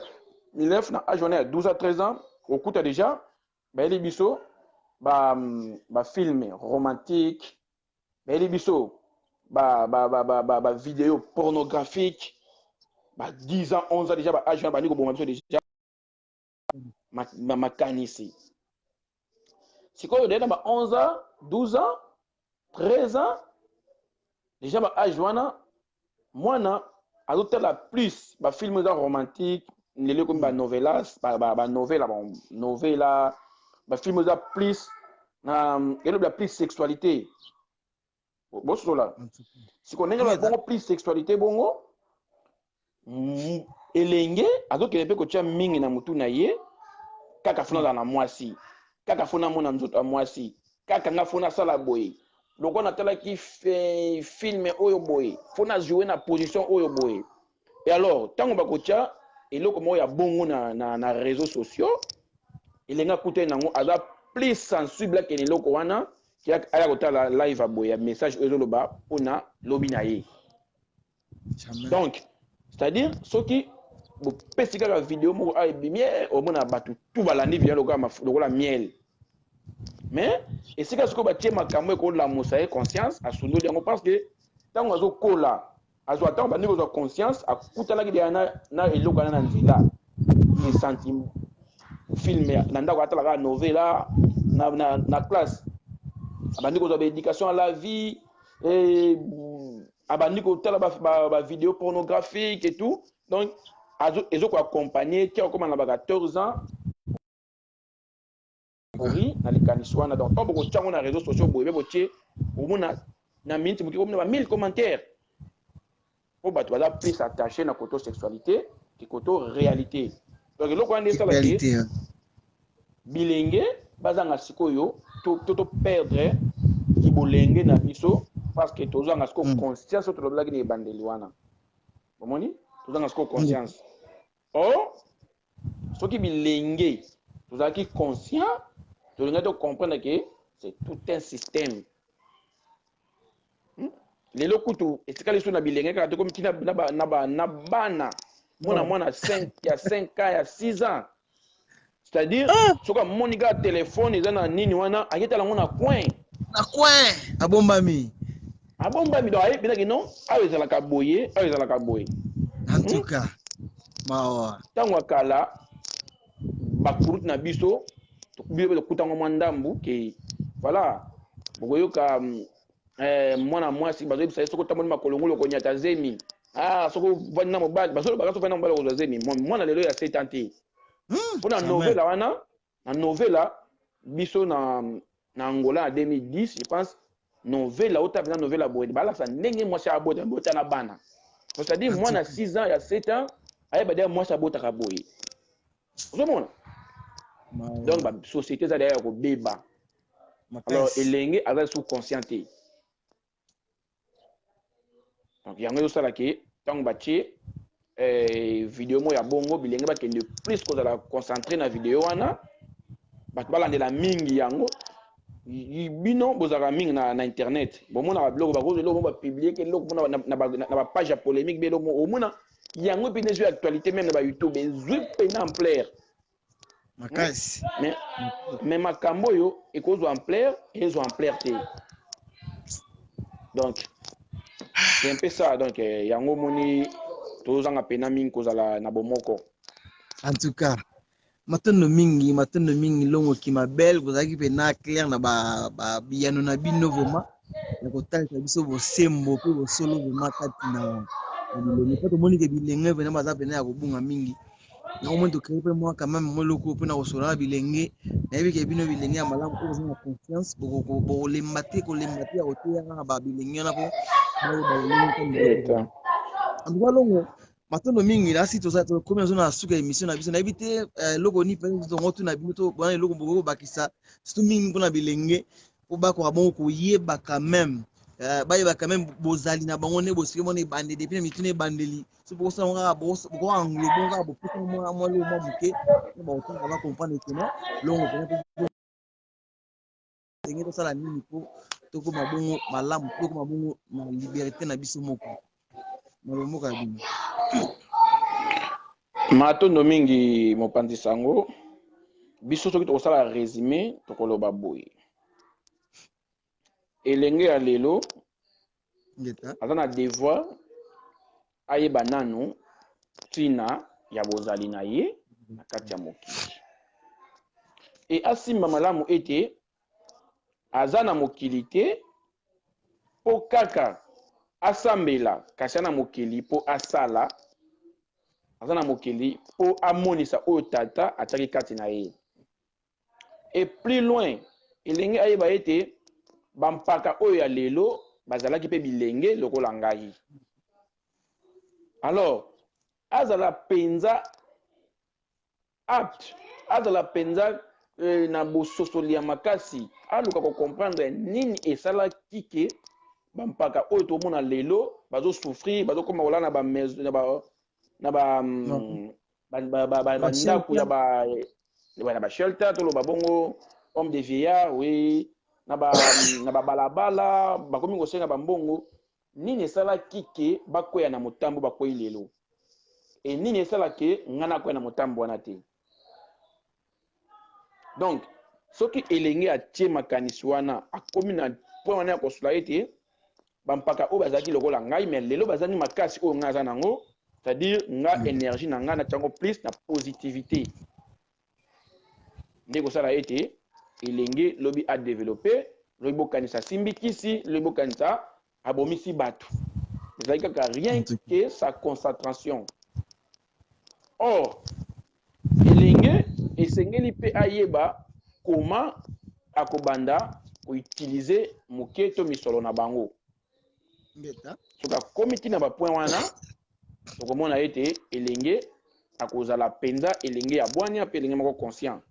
milef na age wana ya 12 à 13 ans okuta déjà bayeli biso ba film romantique bayeli biso ba vidéo pornographique ba 10 ans 11 ans déjà ba age wana bandi koboma biso déjà makanisi sikoyo déjà ba 11 ans 12 ans 13 ans déjà ba âge wana mwana azotala plus ba film romantique lelo comme ba novelas ba novela ba film za plus na elo la plus sexualité bosso là si qu'on est bongo plus sexualité bongo elenge azokele pe kotia mingi na mutu na ye kaka funa na mwasi kaka funa mona nzoto mwasi kaka nga funa sala boye loko na tala ki film oyo boye funa jouer na position oyo boye et alors tango bakotia eloko mo ya bongo na réseaux sociaux elenga kuta nango aza plus sensible ke eloko wana ki aya kotala live aboye ya message oyo ezoloba mpona lobi na ye donc c'est-à-dire soki bopesi kaka video moko ayebimi omona bato tu balandi video lokola miel mais esika soki batie makambo ekolamusa ye conscience asundoli yango parce que ntango azokola azwa ntango bandi kozwa conscience akutanaki deya na eloko wana na nzela esanti filme na ndako atalaka novela na classe abandi kozwa baéducation à la vie abandi kotala bavideo pornographique et tout donc ezokoaccompagne ti akokoma na ba 14 ans ori na likanisi wana donc ntango bokotiango na réseaux sociaux boye be botie omona na minute moke omona ba 1000 commentaires po bato baza plus attaché na koto sexualité ke koto réalité donc eloko wana esala ke bilenge bazanga sikoyo to perdre kibolenge na biso parce que tozanga siko conscience tolobelaki na ebandeli wana omoni tozanga siko conscience or soki bilenge tozalaki conscient tolinga to comprendre que c'est tout un système lelo kutu etikali so na bilenge kaka to comme tina na bana mwana 5 ya 5 ans ya 6 ans c'est-à-dire soka monika téléphone eza na nini wana aketala ngo na coin
abombami
donc ayebinaki non ayo ezalaka boye
en tout cas mawa
ntango akala bakurutu na biso tokutango mwa ndambu ke voilà bokoyoka mwana mwasi bazoyebisa ye soki otamboli makolongolo okonyata zemi soki ovandi na mobali bazolobaka so ovandi na mobali okozwa zemi mwana lelo ya 7 ans te mpo na novela wana na novela biso na Angola en 2010 je pense novela otape na novela boye balakisa ndenge mwasi abota na bana c'est-à-dire mwana 6 ans ya 7 ans ayeba deya mwasi abotaka boye ozomona donc basociété eza deya ya kobeba alors elenge aza sous conscient te donc yango ezosala ke ntango batie video mo ya bongo bilenge bakende plus kozala concentré na video wana bato balandela mingi yango bino bozalaka mingi na internet bomona babiloko bakozela omo bapublie ke eloko na bapage ya polémique be eloko omona yango mpe nezwi actualité même na bayoutube ezwi mpena ampleur
makasi
mais makambo oyo ekozwa ampleur ezwa ampleur te donc c'est un peu ça donc yango moni tozanga pena mingi kozala na bomoko
en tout cas matondo mingi longo kimabel kozalaki pena clair na biyano na bino vraiment ya kotalisa biso bosembo mpe bosolo vraiment kati na bilenge mpo tomoni ke bilenge pena baza pena ya kobunga mingi yango moni tokei mpe mwa quand même moloko mpona kosola na bilenge nayebi ke bino bilenge ya malamu mpo kozanga confiance bokolemba te ya koteya kaka babilenge wana mpo antuka longo matondo mingi nasi tokomi nazo na suka émission na biso nayebi te eloko ni mpe tongo tu na bino to bona eloko bokobakisa surtout mingi mpona bilenge po bakoka bongo koyeba quand même bayeba quand même bozali na bango nde bosiki mona ebandeli epui na mituna ebandeli so bokosala kaka bokoanglo bongo kaka bopesa mwa loo mwa moke bakotanga bacomprendre keno longo pena ndenge tosala nini mpo tokoma bongo malamu tokoma bongo na liberté na biso moko na lomoko ya bino
matondo mingi mopanzi sango biso soki tokosala résumé tokoloba boye elenge ya lelo aza na devoir ayeba nanu ntina ya bozali na ye na kati ya mokili e asimba malamu ete aza na mokili te mpo kaka asambela kasi na mokili mpo asala azana mokili po amonisa oyo tata ataki kati na ye. Et plus loin elenge ayeba ete bampaka oyo ya lelo bazalaki pe bilenge lokola ngai. Alors azala penza apte, azala penza na bososoli ya makasi, aluka ko comprendre nini esalaki ke bampaka oyo tomona lelo bazo souffrir, bazo koma kola na ba maison na ba ndako ya ba shelter to lo babongo homme de vieillard, oui, na ba balabala bakomi kosenga bambongo. Nini esalaki ke bakoya na motambo bakoyi lelo, et nini esalaki ngana koya na motambo wana te. Donc soki elenge atie makanisi wana akomi na point wana ya kosula ete bampaka oyo bazalaki lokola ngai, mais lelo bazali makasi oyo ngai aza nango, c'est-à-dire nga énergie na ngai na tiango plus na positivité, nde kosala ete elenge lobi a développé, lobi bokanisa simbikisi, lobi bokanisa abomisi bato. Ezali kaka rien que sa concentration. Or elenge esengeli pe ayeba comment akobanda koutiliser moke to misolo na bango. Soka komiti na ba point wana tokomona ete elenge akozala penza elenge ya bwania pe elenge moko conscient.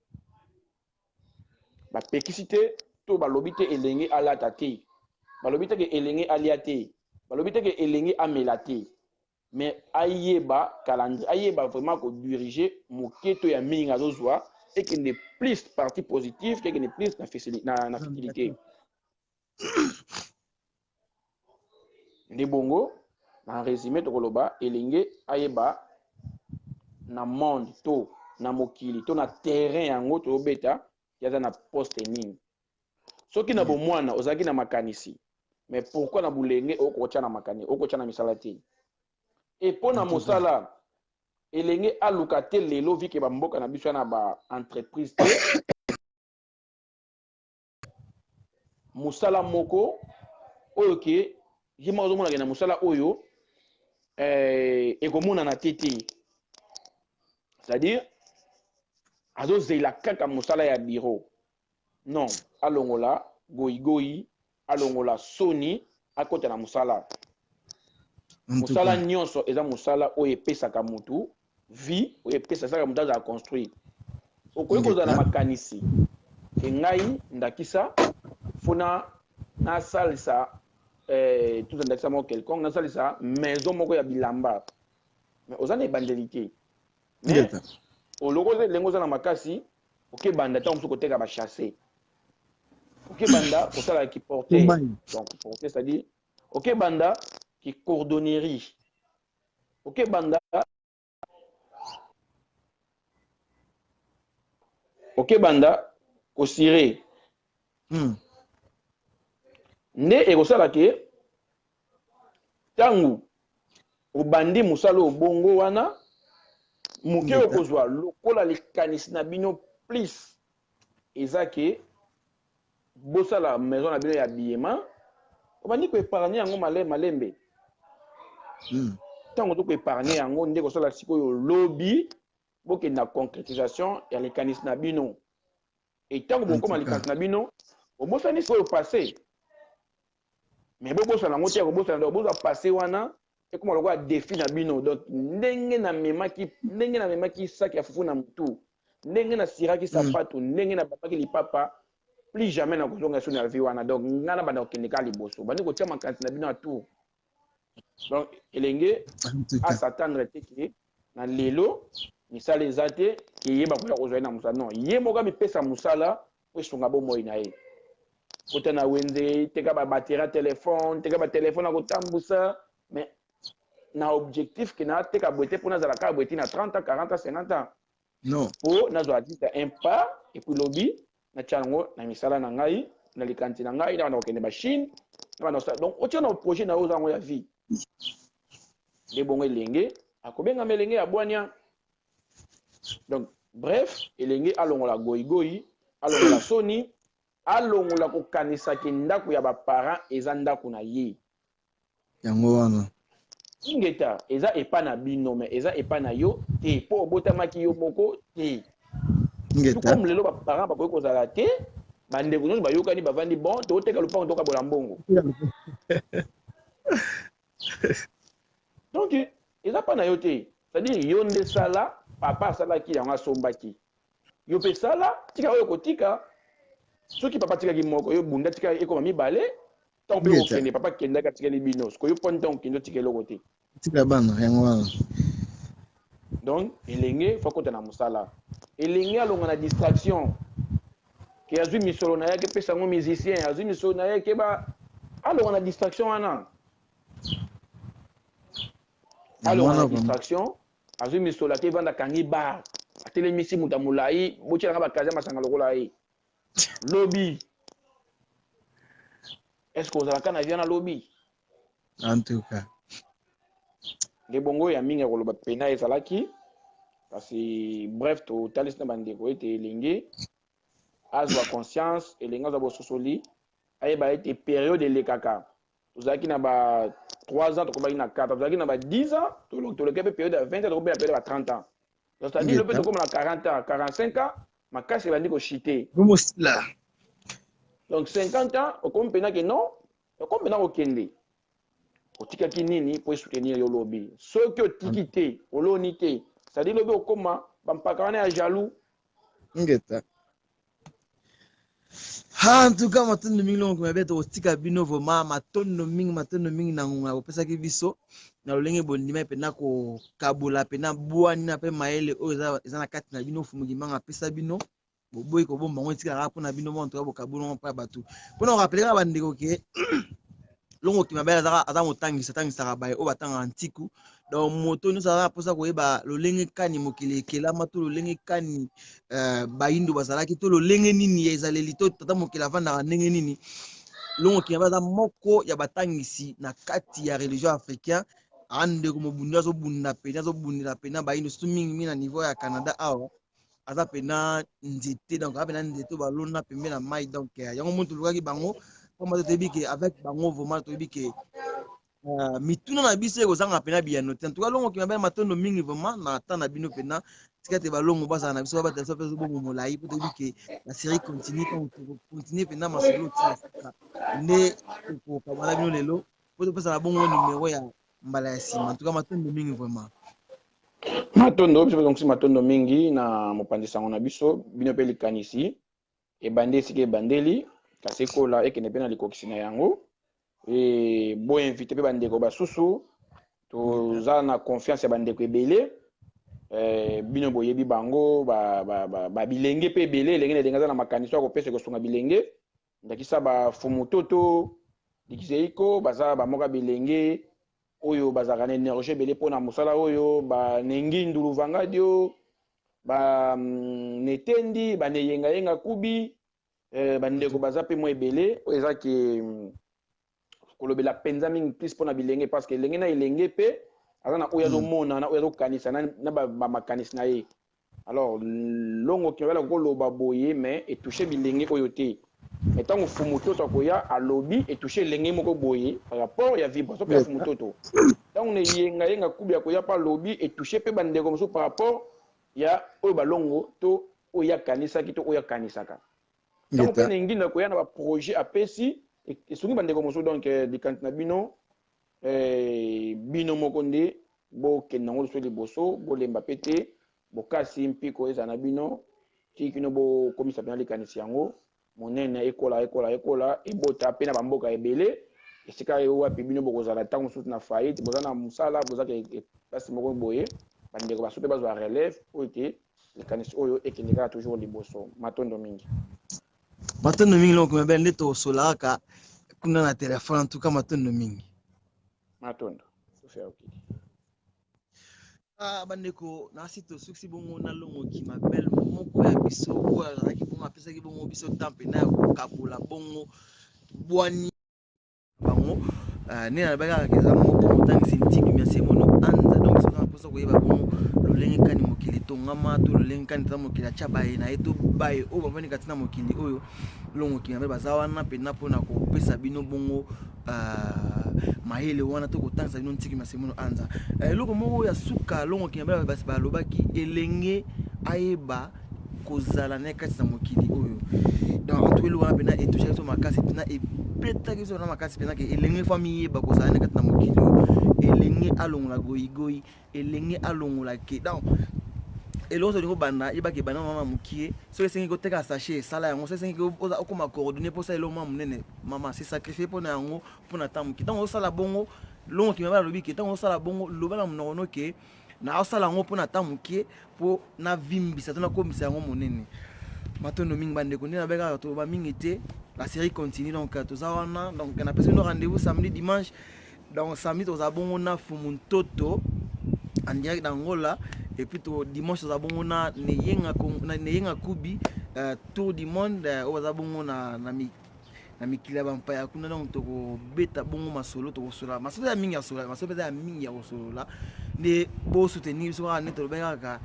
Ba pekisite to balobi te elenge alata te, balobi te ke elenge alia te, balobi te ke elenge amela te, mais ayeba calendrier, ayeba vraiment ko diriger moketo ya mingi azozwa et qu'il n'est plus partie positive, qu'il n'est plus na fertilité. Ndi bongo en résumé tokoloba elenge ayeba na monde to na mokili to na terrain yango to beta yaza na poste nini. Soki na bomwana ozaki na makanisi, mais pourquoi na bulenge okotia na makanisi okotia na misala te. Et pour na mosala elenge aluka te lelo vike bamboka na biso na ba entreprise te musala moko oyo ke yima ozomona ke na musala oyo ekomona na tete, c'est-à-dire azozela kaka musala ya bureau. Non, alongola goigoi, alongola soni akota na musala. Musala nyonso eza musala oyo epesaka mutu vie, oyo epesaka mutu aza construire. Okoki kozala na makanisi ke ngai ndakisa fona na salisa tout ndakisa moko quelconque na salisa maison moko ya bilamba, mais oza na ebandeli. Mais olokoze lengo za na makasi oke banda ta musu koteka ba chasser, oke banda kosala ki porter, donc porter c'est-à-dire oke banda qui cordonnerie, ok banda kosire nde ekosala ke tangu obandi musala obongo wana moke okozwa lokola likanisi na bino plus eza ke bosala maison na bino ya biyema obandi koepargne yango malembe. Tango toko épargner yango nde kosala sikoyo lobby boke na concrétisation ya likanisi na bino. Et tango bokoma likanisi na bino obosani sikoyo passé, mais bobosana ngo te kobosana do boza passé wana ekoma lokola défi na bino. Donc ndenge na memaki saki ya fufu na mutu, ndenge na siraki sapato, ndenge na babaki lipapa, plus jamais na kozonga so na vie wana. Donc ngana banda okendeka liboso bandi kotia makanisi na bino atu. Donc elenge a s'attendre te ke na lelo misala eza te ke yeba koya kozwa na musala. Non, ye moka mipesa musala po esunga bomoi na ye. Kota na wenze teka ba batterie téléphone, teka ba téléphone akotambusa, mais na objectif ke na teka boete pour nazala ka boete na 30 ans, 40 ans, 50 ans. Non. Po nazwa dita un pas et puis lobby na tchango na misala na ngai na likanti na ngai na okende machine na ba. Donc otia na projet na ozango ya vie. Les bons elenge akobenga melenge ya bwania. Donc bref elenge alongola goigoi, alongola soni, alongola kokanisa ke ndako ya ba parents eza ndako na ye yango wana. ingeta eza epa na bino mais eza epa na yo te po obotamaki yo moko te tout comme lelo ba parents ba ko zala te bande ko ba yokani bavandi bon to teka lupango to ka bolambongo donc eza pa na yo te c'est-à-dire yo nde sala papa sala ki yango asombaki yo pe sala tika oyo kotika soki papa tika ki moko yo bunda tika ekoma mibale tant pe okende papa kenda ka tika libino ko yo pon tant kendo tika loko te
tika bana yango wana
donc elenge faut kota na musala elenge alonga na distraction ke azwi misolo na yake pesa ngo musicien azwi misolo na yake ba alonga na distraction wana alonga na distraction azwi misolo ake vanda kangi bar atelemisi muta mulai bochela ba kaza masanga lokola ye lobby est-ce que ozalaka na via na lobby
en tout cas
les bongo ya mingi koloba pena ezalaki parce que bref to talis na bandeko ete elenge azwa conscience elenge azwa bososoli ayeba ete période elekaka tozalaki na ba 3 ans tokobaki na 4 tozalaki na ba 10 ans toleki pe période ya 20 ans tokobe na période ya 30 ans c'est-à-dire le peut comme na 40 ans 45 ans makasi bandi ko chiter donc 50 ans okomi pena ke non okomi pena kokende otikaki nini po soutenir yo lobby soki otiki te oloni te c'est-à-dire lobby okoma bampaka wana ya jaloux
ngeta en tout cas matondo mingi longo kumabeta otika bino vraiment matondo mingi na ngunga opesaki biso na lolenge bondima pena ko kabola pena bwani na pe maele oyo eza na kati na bino fumuki manga pesa bino boboyi ko bomba ngo tika ka pona bino mo to ka kabola pa batu pona rappeler ba ndeko ke longo kimabela aza motangisa tangisa baye o batanga antiku donc moto nous ça posa ko yeba lolenge kani mokili kelama to lolenge kani bayindo bazalaki to lolenge nini ezaleli to tata mokili avanda ndenge nini longo kimabela moko ya batangisi na kati ya religion africain ande ko mobunda zo bunda pena bayindo surtout mingi na niveau ya Canada awa aza pena nzete donc aza pena nzete balona pembe na mai donc yango moto lukaki bango comme tu avec bango vraiment tu dis que mituna na biso ekozanga pena biano te en tout cas longo ki mabela matondo mingi vraiment na tana bino pena tikate balongo basa na biso ba telso peso bongo molai po tu dis que la série continue pena masolo tsaka ne ko kamala bino lelo po to pesa na bongo numéro ya mbala ya sima en tout cas matondo mingi vraiment
matondo biso donc si matondo mingi na mopandisa ngona biso bino pe likanisi e bande sike bandeli kasi kola ekene pe na likokisi na yango e bo invité pe bandeko basusu toza na confiance ya bandeko ebele bino boyebi bango ba bilenge pe ebele elenge na dengaza na makaniso ya kopesa kosunga bilenge ndakisa bafumu toto dikiseiko baza bamoka bilenge oyo bazalaka na énergie ebele mpona mosala oyo banengi nduluvanga dio banetendi baneyengayenga kubi bandeko baza pe mo ebele oyo ezaki kolobela penza mingi plus mpona bilenge parce que elenge na elenge pe aza na oyo azomona na oyo azokanisa na bamakanisi na ye alors longo kimabela koloba boye mais etouche bilenge oyo te ntango fumu toto akoya alobi etouche elenge moko boye par rapport ya vibration pe ya fumu toto ntango neyengayenga kubi akoya pa alobi etouche pe bandeko mosusu par rapport ya oyo balongo to oyo akanisaki to oyo akanisaka ntango mpe nengi na koya na baprojet apesi esungi bandeko mosusu donc likanisi na bino bino moko nde bokende nango liso liboso bolemba pe te bokasi mpiko ezala na bino tikino bokomisa pena likanisi yango monene ekola ebota pe na bamboka ebele esika oyo wapi bino bokozala ntango mosusu na faillite boza na mosala bozaka place moko boye bandeko baso mpe bazwa relève oyo te likanisi oyo ekende kaka toujours liboso matondo mingi
longo kumabela nde tosolaka kuna na telefone en tout cas matondo mingi
matondo tofea okidi
bandeko nasi tosuksi bongo na longo kimabele moko ya biso oyo azalaki bongo apesaki bongo biso tempe na ya kokabola bongo bwani bango nde nalobakaka eza moko motangisi ntiki miasi mono anza donc soka mposa koyeba bongo lolenge kani mokili tongama to lolenge kani eza mokili atya baye na ye to baye oyo bavandi kati na mokili oyo longo kimabele baza wana mpena mpona kopesa bino bongo
mayele wana to kotangisa bino ntiki masemono anza eloko moko ya suka longo kinyabela balobaki elenge ayeba kozala na kati na mokili oyo donc atueli wana pena etouche biso makasi pena ebetaki biso na makasi pena ke elenge famille yeba kozala na kati na mokili oyo elenge alongola goyigoyi elenge alongola ke donc eloko solingo banda yebaki bana mama mukie soki esengi koteka sachet esala yango soki esengi okoma coordonné mposa eloko mama monene mama se sacrifier mpona yango mpona ntango mokie ntango osala bongo longo kimaba alobi ke ntango osala bongo loba na monokono ke na osala yango mpona ntango mokie mpo navimbisa to nakomisa yango monene matondo mingi bandeko nde nabekaka toloba mingi te la série continue donc toza wana donc napesi bino rendez-vous samedi dimanche donc samedi toza bongo na Fumuntoto en direct d'Angola et puis dimanche toza bongo na Neyenga Kubi tour du monde oza bongo na mikili ya bampaya kuna donc tokobeta bongo masolo tokosola masolo ya mingi ya solo masolo peza ya mingi ya kosolola nde bosoutenir biso kaka nde tolobekaka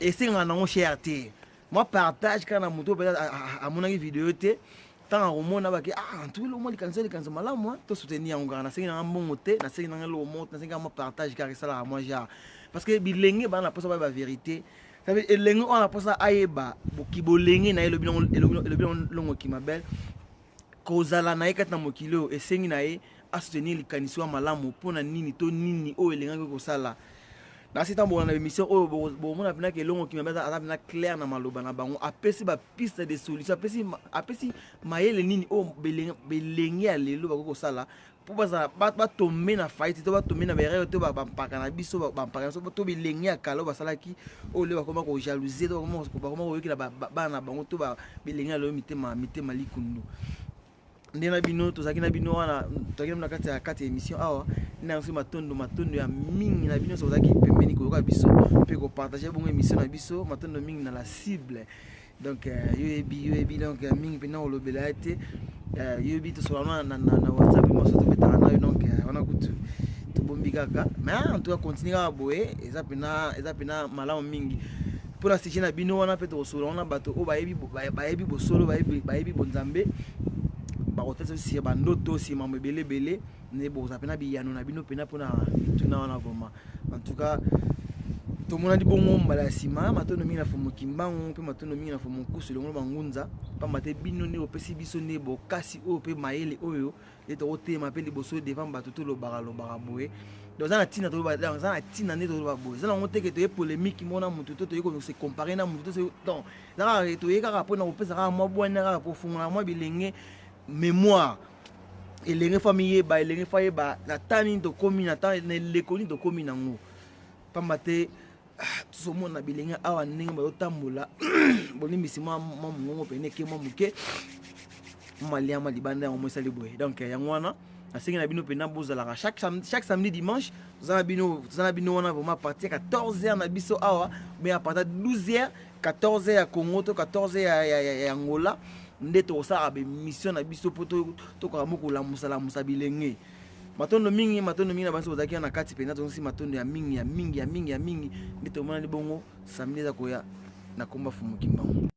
esengaka nango cher te moi partage kaka na moto peut-être amonaki video te ntango akomona bake ntuli omwa likanisa malamu tosoutenir yango kaka nasengi nanga mbongo te nasengi nanga eloko moko nasengi kaka mwa partage kaka esalaka mwa genre parce que bilenge bana na posa bayeba vérité elenge oyo na posa ayeba bokibolenge na ye elobi longo kimabele kozala na ye kati na mokili oyo esengi na ye asoutenir likanisi wa malamu mpona nini to nini oyo elengaki kosala nasi ntango na émission oyo bomona mpena ke elongo kimabele aza mpena clair na maloba na bango apesi bapiste de solution apesi mayele nini oyo belenge ya lelo bakoki kosala mpo bazala batombe na faillite to batombe na berere to bampaka na biso bampaka to bilenge ya kala oyo basalaki oyo lelo bakoma kojalousie to bakoma koyokela bana na bango to bilenge ya lelo mitema likundu nde na bino tozalaki na bino wana tozalaki na kati ya émission awa nde yango soki matondo ya mingi na bino tozalaki pembeni koyoka biso mpe kopartage bongo émission na biso matondo mingi na la cible donc yoyebi donc mingi mpena kolobela ye te yoyebi tosola na whatsapp maso tobetaka nayo donc wana kutu tobombi kaka mais en tout cas continue kaka boye eza mpena malamu mingi mpona sujet na bino wana mpe tokosola wana bato oyo bayebi bosolo bayebi bonzambe bakotesa si bandoto si mambo ebele ne boza pena biyano na bino pena mpona tuna wana vraimen en tout cas tomonani bongo mbala ya nsima matondo mingi na fomo kimbangu mpe matondo mingi na fomo nkusu elongo bangunza pamba te bino nde bopesi biso nde bokasi oyo mpe mayele oyo nde tokotema mpe liboso devant bato tolobaka boye donc eza na ntina nde toloba boye eza nango teke toye polémique mona motu to toye kose compare na motu to donc toye kaka mpona kopesa kaka mwa bwani kaka pofungola mwa bilenge mémoire elenge famille yeba elenge fa yeba na tani tokomi na eleko nini tokomi nango pamba te tozomona bilenge awa ndenge bazotambola bolimbisi mwa mongongo pene eke mwa moke maliama libanda yango mo esali boye donc yango wana nasengi na bino mpena bozalaka chaque samedi dimanche toza na bino wana vraimen partir ya 14h na biso awa mais à partir de 12h 14h ya Congo to 14h ya Angola nde tokosala bemission na biso mpo tokoka mo kolamusa bilenge matondo mingi na banso bozalaki na kati mpena tozosi matondo ya mingi nde tomonani bongo samedi eza koya na komba Fumu Kimbangu.